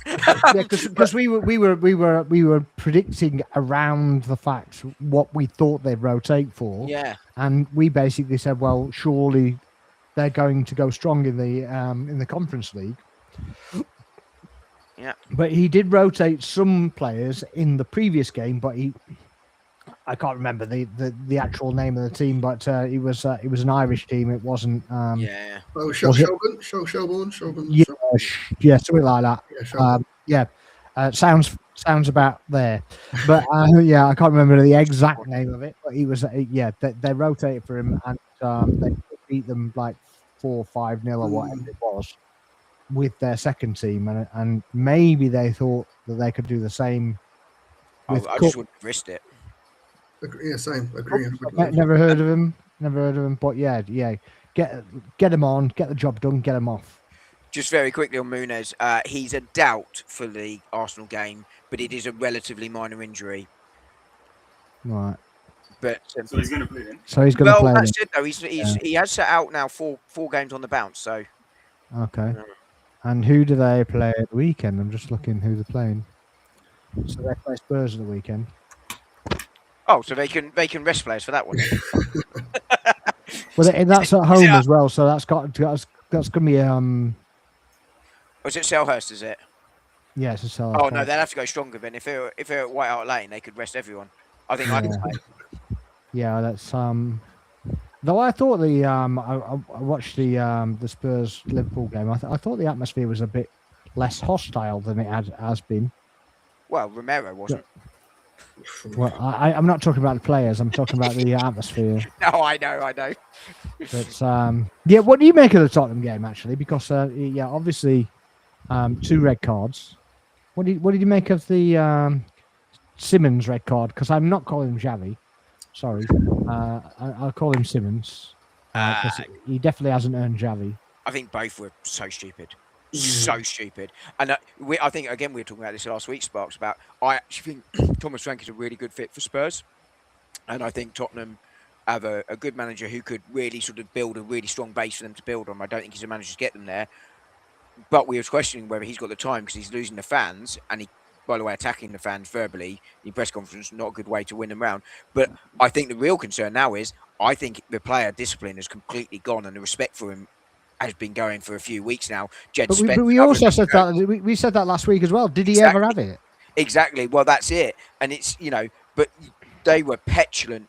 because we were predicting around the fact what we thought they'd rotate for. Yeah. And we basically said, well, surely they're going to go strong in the Conference League. Yeah. But he did rotate some players in the previous game, but I can't remember the actual name of the team, but it was an Irish team. It wasn't. Shelbourne. Yeah, something like that. Sounds about there, but I can't remember the exact name of it. But he was they rotated for him and they beat them like 4-5-0 or whatever it was with their second team, and maybe they thought that they could do the same. I just wouldn't have risked it. Yeah, same. Agree. Never heard of him. But yeah. Get him on. Get the job done. Get him off. Just very quickly on Muniz, he's a doubt for the Arsenal game, but it is a relatively minor injury. Right. But so he's going to play then. So he's going to play. Well, that's it though. He has set out now 4 games on the bounce. So. Okay. And who do they play at the weekend? I'm just looking who they're playing. So they play Spurs at the weekend. Oh, so they can rest players for that one. Well, that's at home as well, so that's going to be Was it Selhurst? Is it? Yeah, it's a Selhurst. Oh no, they'll have to go stronger then. If they're at White Hart Lane, they could rest everyone. I think I'd play. Yeah, that's Though I thought I watched the Spurs Liverpool game. I thought the atmosphere was a bit less hostile than it has been. Well, Romero wasn't. Well, I'm not talking about the players. I'm talking about the atmosphere. No, I know. But what do you make of the Tottenham game actually? Because obviously, 2 red cards. What did you make of the Simmons red card? Because I'm not calling him Xavi. Sorry, I'll call him Simmons. Because he definitely hasn't earned Xavi. I think both were so stupid. So stupid. And I think, again, we were talking about this last week, Sparks, about I actually think Thomas Frank is a really good fit for Spurs. And I think Tottenham have a good manager who could really sort of build a really strong base for them to build on. I don't think he's a manager to get them there. But we were questioning whether he's got the time because he's losing the fans. And he, by the way, attacking the fans verbally in press conference, not a good way to win them round. But I think the real concern now is I think the player discipline has completely gone and the respect for him has been going for a few weeks now. But we also said that we said that last week as well. Did he ever have it? Exactly. Well, that's it. And it's but they were petulant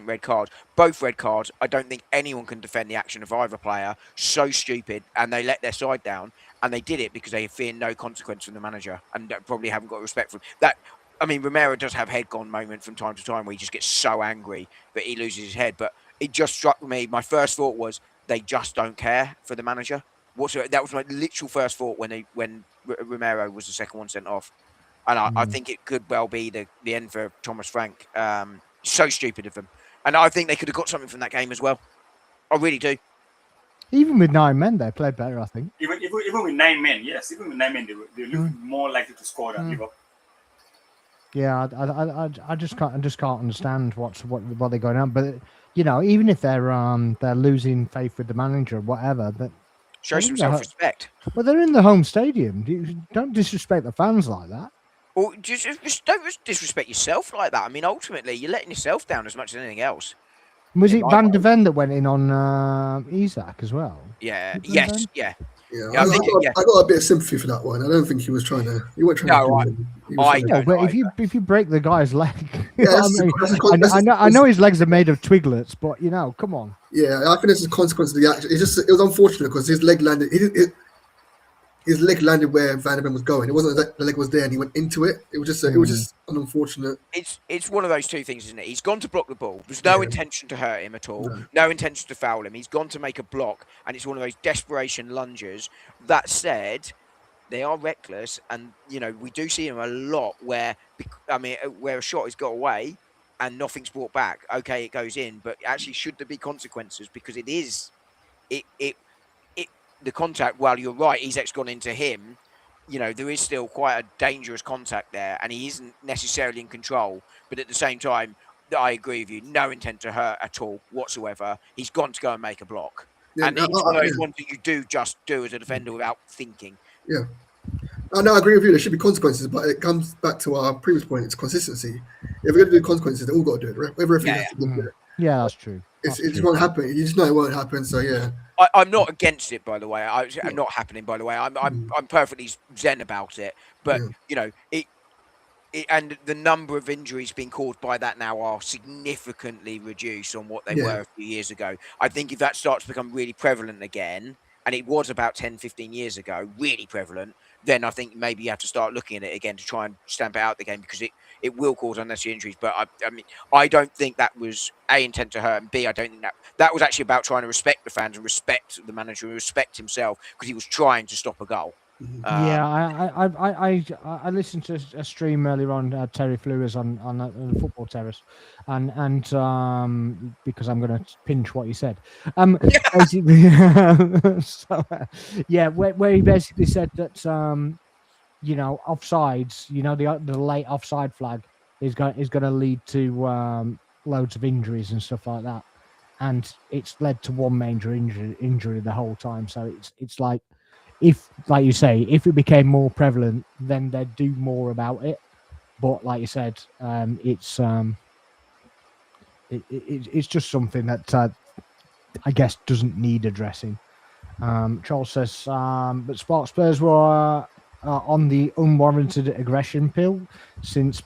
red cards. Both red cards. I don't think anyone can defend the action of either player. So stupid, and they let their side down, and they did it because they fear no consequence from the manager, and probably haven't got respect for him. That. I mean, Romero does have head gone moment from time to time where he just gets so angry that he loses his head. But it just struck me. My first thought was, they just don't care for the manager. That was my literal first thought when Romero was the second one sent off, and I think it could well be the end for Thomas Frank. So stupid of them, and I think they could have got something from that game as well. I really do. Even with 9 men, they played better, I think. Even with 9 men, yes, even with 9 men, they look more likely to score than Liverpool. Yeah, I just can't understand what they're going on. But even if they're losing faith with the manager or whatever, that show some self-respect. But they're in the home stadium. Don't disrespect the fans like that. Or just don't disrespect yourself like that. I mean, ultimately, you're letting yourself down as much as anything else. Was it Van de Ven that went in on Isaac as well? Yeah. Yes. Yeah. Yeah, I got a bit of sympathy for that one. I don't think he was trying to. He wasn't trying to. But if you break the guy's leg, I know his legs are made of twiglets, but come on. Yeah, I think it's a consequence of the action. It was unfortunate because his leg landed. His leg landed where Van de Ven was going. It wasn't that the leg was there and he went into it. It was just an unfortunate. It's one of those two things, isn't it? He's gone to block the ball. There's no intention to hurt him at all. No intention to foul him. He's gone to make a block, and it's one of those desperation lunges. That said, they are reckless, and we do see them a lot where a shot has got away and nothing's brought back. Okay, it goes in, but actually, should there be consequences? Because it is the contact, while you're right, Isak's gone into him, there is still quite a dangerous contact there, and he isn't necessarily in control. But at the same time, I agree with you, no intent to hurt at all whatsoever. He's gone to go and make a block. Yeah, and it's one of those ones that you do just do as a defender without thinking. Yeah. No, I agree with you. There should be consequences, but it comes back to our previous point. It's consistency. If we're going to do consequences, they all got to do it, right? Everything has to do it. Yeah, that's true. It just won't happen. You just know it won't happen. So yeah. I'm not against it, by the way. I'm not happening, by the way. I'm perfectly zen about it. But it and the number of injuries being caused by that now are significantly reduced on what they were a few years ago. I think if that starts to become really prevalent again, and it was about 10, 15 years ago, really prevalent, then I think maybe you have to start looking at it again to try and stamp it out the game, because it will cause unnecessary injuries. But I mean, I don't think that was A, intent to hurt, and B, I don't think that was actually about trying to respect the fans and respect the manager and respect himself, because he was trying to stop a goal. I listened to a stream earlier on Terry Flewers on the Football Terrace, and because I'm going to pinch what he said, basically, where he basically said that offsides, the late offside flag is going to lead to loads of injuries and stuff like that, and it's led to one major injury the whole time. So it's like, if, like you say, if it became more prevalent, then they'd do more about it. But like you said, it's just something that I guess doesn't need addressing. Charles says, but Spurs were on the unwarranted aggression pill since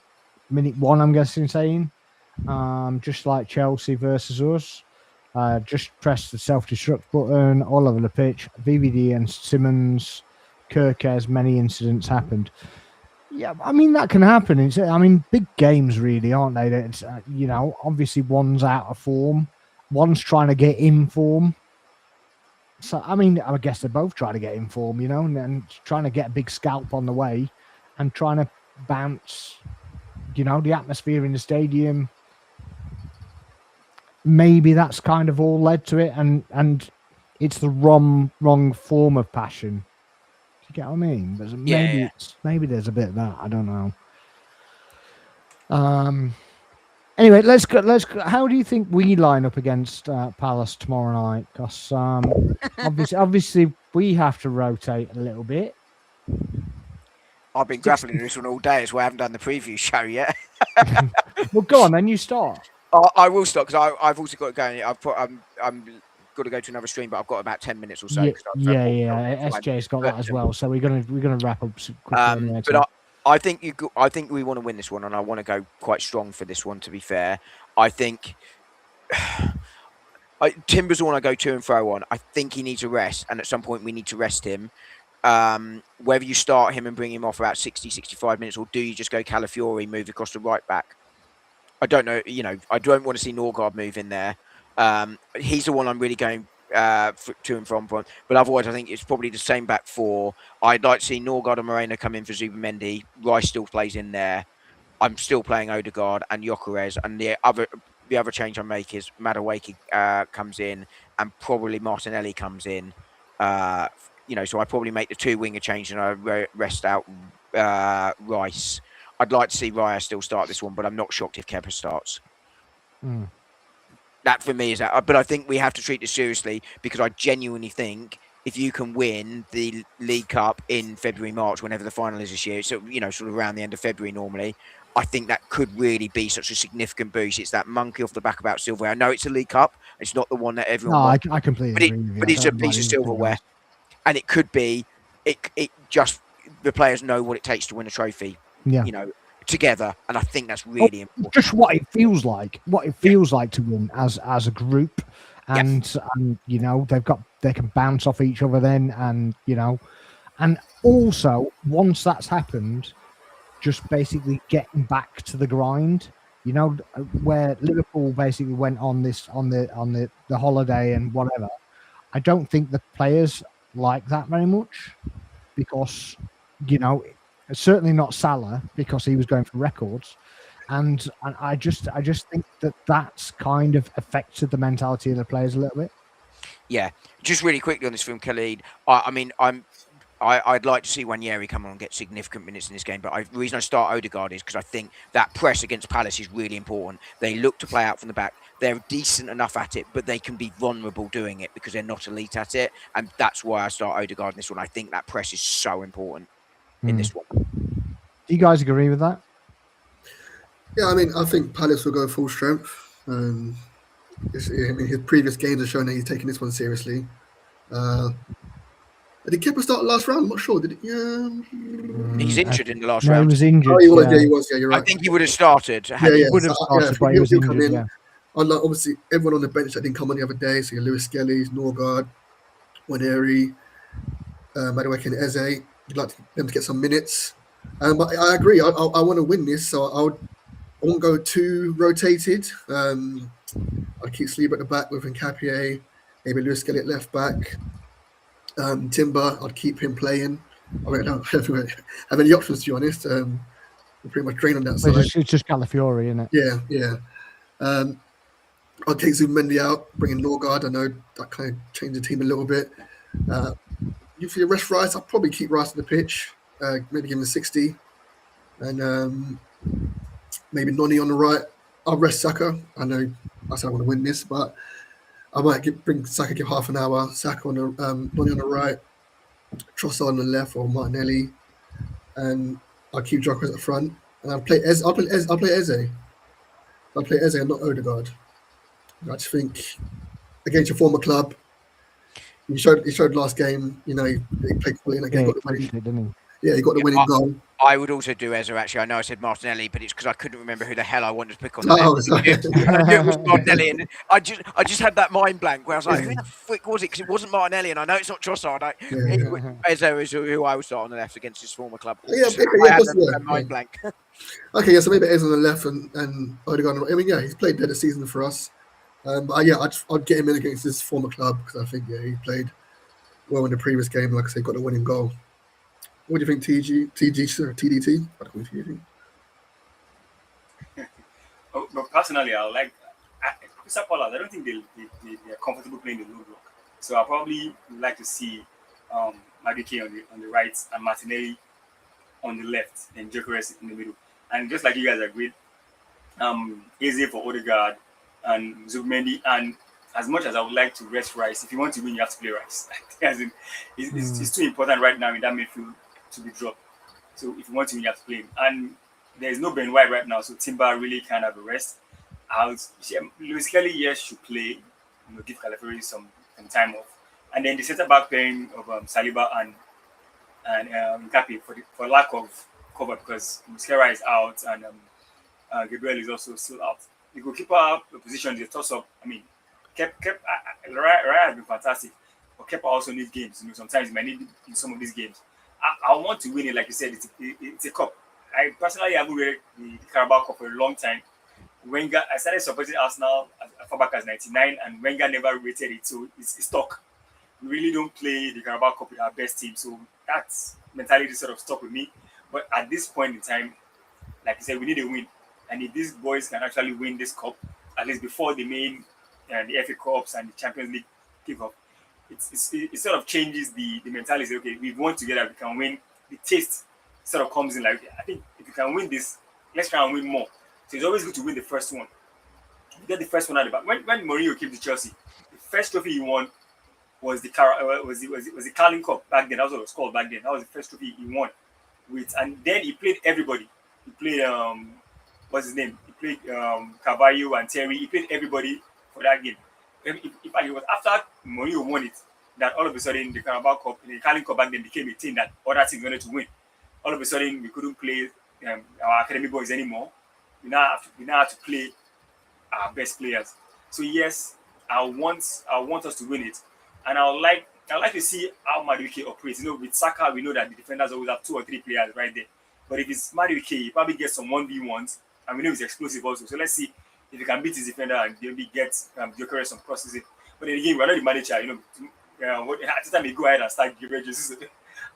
minute 1, I'm guessing, saying, just like Chelsea versus us. Just press the self-destruct button all over the pitch. VVD and Simmons, Kirkes, many incidents happened. Yeah, I mean, that can happen. Big games, really, aren't they? It's, obviously one's out of form. One's trying to get in form. So, I guess they're both trying to get in form, and trying to get a big scalp on the way and trying to bounce, the atmosphere in the stadium. Maybe that's kind of all led to it, and it's the wrong form of passion. Do you get what I mean? Maybe there's a bit of that. I don't know. Anyway, let's go. How do you think we line up against Palace tomorrow night? Because obviously we have to rotate a little bit. I've been grappling with this one all day, as well. I haven't done the preview show yet. Well, go on, then you start. I will start, because I've also got to go. I'm got to go to another stream, but I've got about 10 minutes or so. SJ's got that as well, so we're gonna wrap up quickly. But I think we want to win this one, and I want to go quite strong for this one. To be fair, I think Timber's the one I go to and throw on. I think he needs a rest, and at some point we need to rest him. Whether you start him and bring him off about 60, 65 minutes, or do you just go Calafiori, move across the right back? I don't know. I don't want to see Norgard move in there. He's the one I'm really going to and from. But otherwise, I think it's probably the same back four. I'd like to see Norgard and Moreno come in for Zubimendi. Rice still plays in there. I'm still playing Odegaard and Gyökeres, and the other the other change I make is Madueke comes in and probably Martinelli comes in. So I probably make the 2 winger change and I rest out Rice. I'd like to see Raya still start this one, but I'm not shocked if Kepa starts. That for me is that. But I think we have to treat this seriously because I genuinely think if you can win the League Cup in February, March, whenever the final is this year, so sort of around the end of February normally, I think that could really be such a significant boost. It's that monkey off the back about silverware. I know it's a League Cup; it's not the one that everyone wants. I completely agree with you. But it's a piece of silverware, and it could be. It just the players know what it takes to win a trophy. Yeah. Together, and I think that's really important. Just what it feels like, to win as a group, and they can bounce off each other then, and also once that's happened, just basically getting back to the grind. Where Liverpool basically went on the holiday and whatever. I don't think the players like that very much because certainly not Salah because he was going for records, and I just think that's kind of affected the mentality of the players a little bit. Yeah, just really quickly on this film, Khalid. I'd like to see Nwaneri come on and get significant minutes in this game, but the reason I start Odegaard is because I think that press against Palace is really important. They look to play out from the back. They're decent enough at it, but they can be vulnerable doing it because they're not elite at it, and that's why I start Odegaard in this one. I think that press is so important in this one. Do you guys agree with that? Yeah, I think Palace will go full strength. His previous games have shown that he's taking this one seriously. Did Kepa start last round? I'm not sure. Did he? He's injured in the last round. No, he was injured. Oh, he was. Yeah, he was. Yeah, you're right. I think he would have started. He would have started, but he was injured. Yeah. Unlike obviously everyone on the bench that didn't come on the other day. So Lewis Skelly, Norgard, Nwaneri, Madueke and Eze. You'd like them to get some minutes. But I agree. I want to win this, so I won't go too rotated. I'll keep Sleep at the back with Nkapie, maybe Lewis Skelly at left back. Timber, I'd keep him playing. I don't have any options, to be honest. We're pretty much drained on that side. It's just Calafiori, isn't it? Yeah. I'll take Zubimendi out, bring in Norgard. I know that kind of changed the team a little bit. If you rest Rice, I'll probably keep Rice on the pitch, maybe give him a 60. And maybe Noni on the right. I'll rest Saka. I know I said I want to win this, but I might bring Saka, give half an hour. Saka on the Noni on the right, Trossard on the left, or Martinelli, and I'll keep Joko at the front. And I'll play Eze. I'll play Eze. I'll play Eze and not Odegaard. I just think against your former club, he showed last game. He played fully in that game. He pushed it, didn't he? Yeah, he got the winning goal. I would also do Eze, actually. I know I said Martinelli, but it's because I couldn't remember who the hell I wanted to pick on the left. I knew it was Martinelli, and I just had that mind blank where I was like, who the frick was it? Because it wasn't Martinelli, and I know it's not Trossard. Eze is who I would start on the left against his former club. I had that mind blank. Okay, yeah, so maybe Eze on the left and Odegaard on the right. He's played there this season for us. I'd get him in against his former club because I think, he played well in the previous game. Like I said, got the winning goal. What do you think, TDT? What do you think? But personally, I like Crystal Palace. I don't think they're comfortable playing the low block. So I probably like to see Madueke on the right and Martinelli on the left and Gyökeres in the middle. And just like you guys agreed, Eze for Odegaard and Zubimendi. And as much as I would like to rest Rice, if you want to win, you have to play Rice. It's too important right now in that midfield to be dropped. So if you want to win, you have to play him. And there's no Ben White right now, so Timber really can't have a rest. Lewis Kelly, yes, should play. Give Calafiori some time off. And then the centre-back pairing of Saliba and Nkapie for lack of cover because Musquera is out and Gabriel is also still out. The goalkeeper position, the toss-up, Raya has been fantastic, but Kepa also needs games. Sometimes he might need in some of these games. I want to win it, like you said, it's a cup. I personally haven't read the Carabao Cup for a long time. Wenger, I started supporting Arsenal as far back as 99, and Wenger never rated it, so it's stuck. We really don't play the Carabao Cup with our best team, so that's mentality sort of stuck with me. But at this point in time, like I said, we need a win. And if these boys can actually win this cup, at least before the main the FA Cups and the Champions League kickoff, it sort of changes the mentality. Okay, we've won together, we can win. The taste sort of comes in like, I think if you can win this, let's try and win more. So it's always good to win the first one. You get the first one out of the back. When Mourinho came to Chelsea, the first trophy he won was the Carling Cup back then. That was what it was called back then. That was the first trophy he won with, and then he played everybody. He played what's his name? He played Carvalho and Terry. He played everybody for that game. In fact, it was after Mourinho won it that all of a sudden the Carabao Cup, the Carling Cup back then became a thing that other teams wanted to win. All of a sudden we couldn't play our academy boys anymore. We now have to play our best players. So yes, I want us to win it, and I like to see how Madueke operates. With Saka, we know that the defenders always have 2 or 3 players right there. But if it's Madueke, he probably gets some 1v1s, and we know he's explosive also. So let's see if he can beat his defender and maybe get Gyökeres some crosses in. But then again, we're not the manager. At the time, we go ahead and start Gabriel Jesus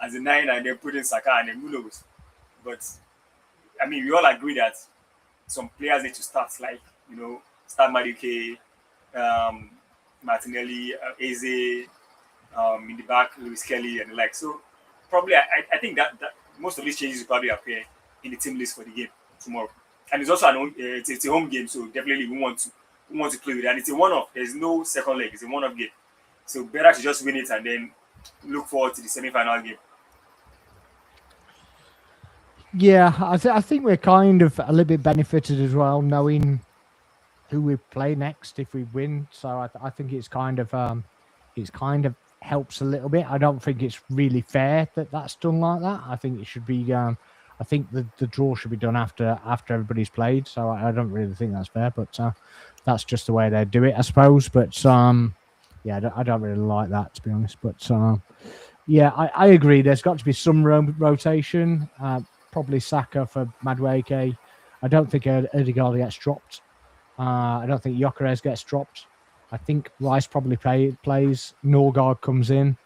as a 9 and then put in Saka and then who knows. But I mean, we all agree that some players need to start, like start Madueke, Martinelli, Eze, in the back, Lewis Kelly and the like. So probably I think that most of these changes will probably appear in the team list for the game tomorrow. And it's also it's a home game, so definitely we want to play with it. And it's a one-off. There's no second leg. It's a one-off game. So better to just win it and then look forward to the semi-final game. Yeah, I think we're kind of a little bit benefited as well, knowing who we play next if we win. So I think it's kind of helps a little bit. I don't think it's really fair that that's done like that. I think it should be. I think the draw should be done after everybody's played. So I don't really think that's fair, but that's just the way they do it, I suppose. But yeah, I don't really like that, to be honest. But yeah, I agree. There's got to be some rotation. Probably Saka for Madueke. I don't think Odegaard gets dropped. I don't think Gyökeres gets dropped. I think Rice probably plays. Norgard comes in.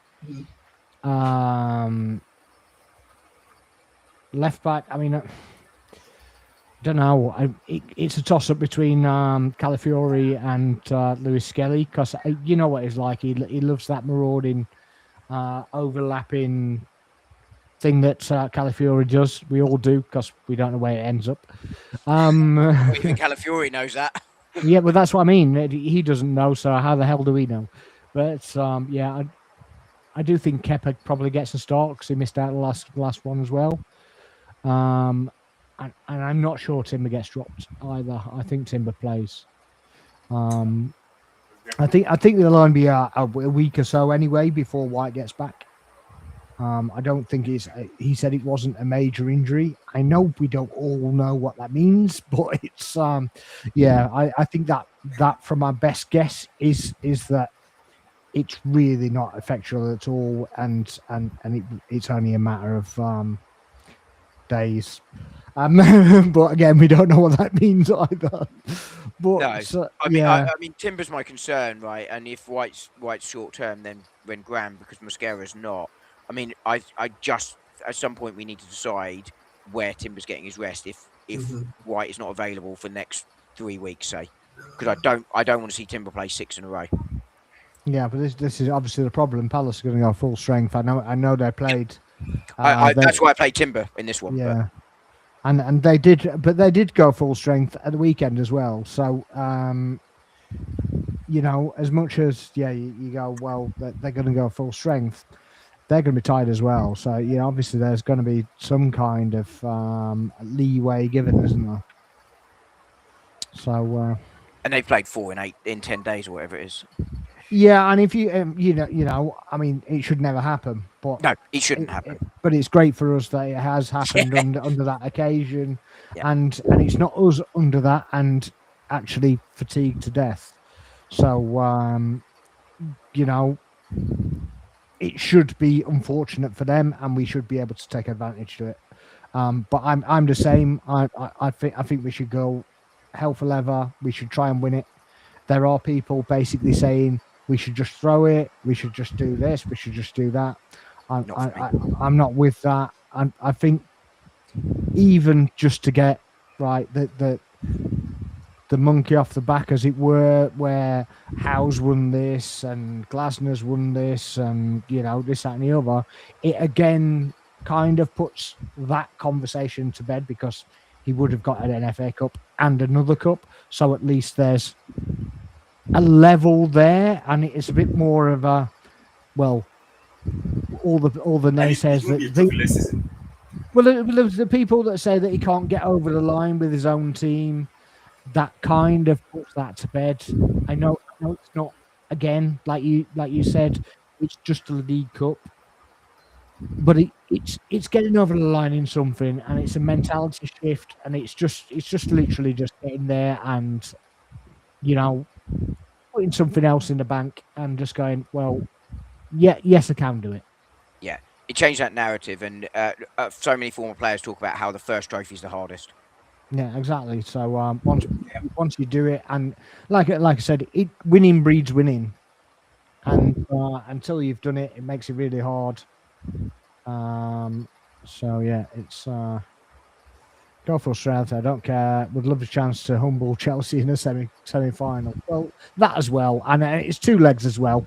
Left back, I mean, I don't know. It's a toss-up between Calafiori and Lewis Skelly, because you know what he's like. He loves that marauding, overlapping thing that Calafiori does. We all do, because we don't know where it ends up. Even Calafiori knows that. Yeah, but that's what I mean. He doesn't know, so how the hell do we know? But yeah, I do think Kepa probably gets a start because he missed out the last one as well. And I'm not sure Timber gets dropped either. I think Timber plays. I think they'll only be a week or so anyway before White gets back. I don't think he said it wasn't a major injury. I know we don't all know what that means, but it's yeah. I think that from my best guess is that it's really not effectual at all, and it's only a matter of days. But again, we don't know what that means either. But no, I mean, Timber's my concern, right? And if White's short term, then when Graham, because Mosquera's not. I mean, I just at some point we need to decide where Timber's getting his rest if White is not available for the next 3 weeks, say, because I don't want to see Timber play 6 in a row. Yeah, but this is obviously the problem. Palace are going to go full strength. I know they played. That's why I played Timber in this one. Yeah, but. And they did go full strength at the weekend as well. So you know, as much as you go, well, they're going to go full strength. They're going to be tired as well. So, obviously there's going to be some kind of leeway given, isn't there? So, and they've played 4 in 10 days or whatever it is. Yeah, and if you I mean, it should never happen. But no, it shouldn't happen. But it's great for us that it has happened under that occasion, and it's not us under that and actually fatigued to death. So, it should be unfortunate for them, and we should be able to take advantage of it. But I'm the same. I think we should go hell for leather. We should try and win it. There are people basically saying we should just throw it. We should just do this. We should just do that. I'm not with that. I think even just to get right the monkey off the back, as it were, where Howe's won this and Glasner's won this and, you know, this, that and the other, it again kind of puts that conversation to bed, because he would have got an FA Cup and another cup. So at least there's a level there, and it's a bit more of a, well, all the naysayers that the people that say that he can't get over the line with his own team, that kind of puts that to bed. I know it's not, again, like you said, it's just a League Cup, but it's getting over the line in something, and it's a mentality shift, and it's just literally just getting there and, you know, putting something else in the bank and just going, well, yeah, yes, I can do it. Yeah, it changed that narrative, and so many former players talk about how the first trophy is the hardest. Yeah, exactly. So once you do it, and like I said, winning breeds winning, and until you've done it, it makes it really hard. So yeah, it's go for strength. I don't care. Would love a chance to humble Chelsea in a semi-final. Well, that as well, and it's 2 legs as well.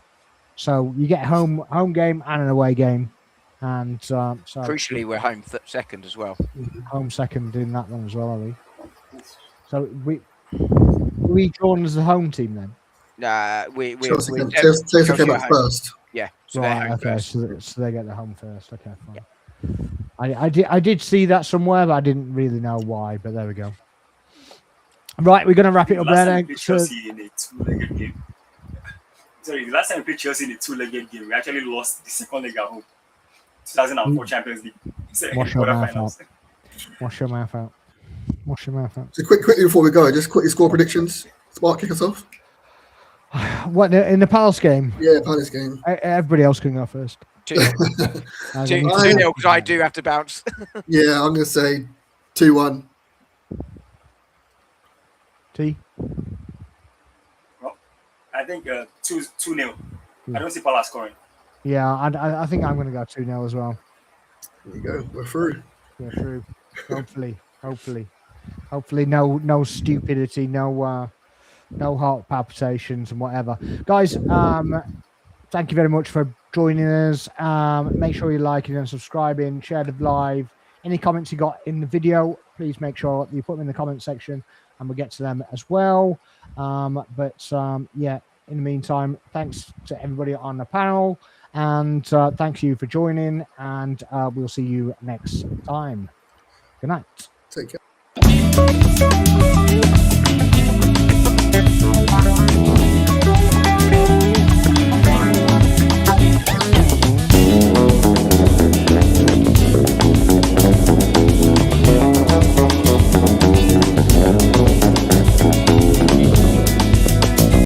So you get a home game and an away game, and so crucially, we're home second as well. Home second in that one as well, are we? So we drawn as the home team then? Chelsea came out first. Yeah, so right. Okay, so they get the home first. Okay, fine. Yeah. I did see that somewhere, but I didn't really know why. But there we go. Right, we're going to wrap it up there. Chelsea in a 2-legged game. Sorry, the last time we played Chelsea in a 2-legged game, we actually lost the second leg at home. 2004 Champions League. Wash your mouth out. Wash your mouth out. Wash your mouth out. So quickly before we go, just quickly score predictions. Spark, kick us off. What, in the Palace game? Yeah, Palace game. Everybody else can go first. 2-0, because I do have to bounce. Yeah, I'm going to say 2-1. T? Well, I think 2-0. I don't see Palace scoring. Yeah, I think I'm going to go 2-0 as well. There you go. We're through. We're through. Hopefully no stupidity, no heart palpitations and whatever. Guys, thank you very much for joining us. Make sure you're liking and subscribing, share the live. Any comments you got in the video, please make sure you put them in the comment section and we'll get to them as well. Yeah, in the meantime, thanks to everybody on the panel, and thanks you for joining, and we'll see you next time. Good night. Take care.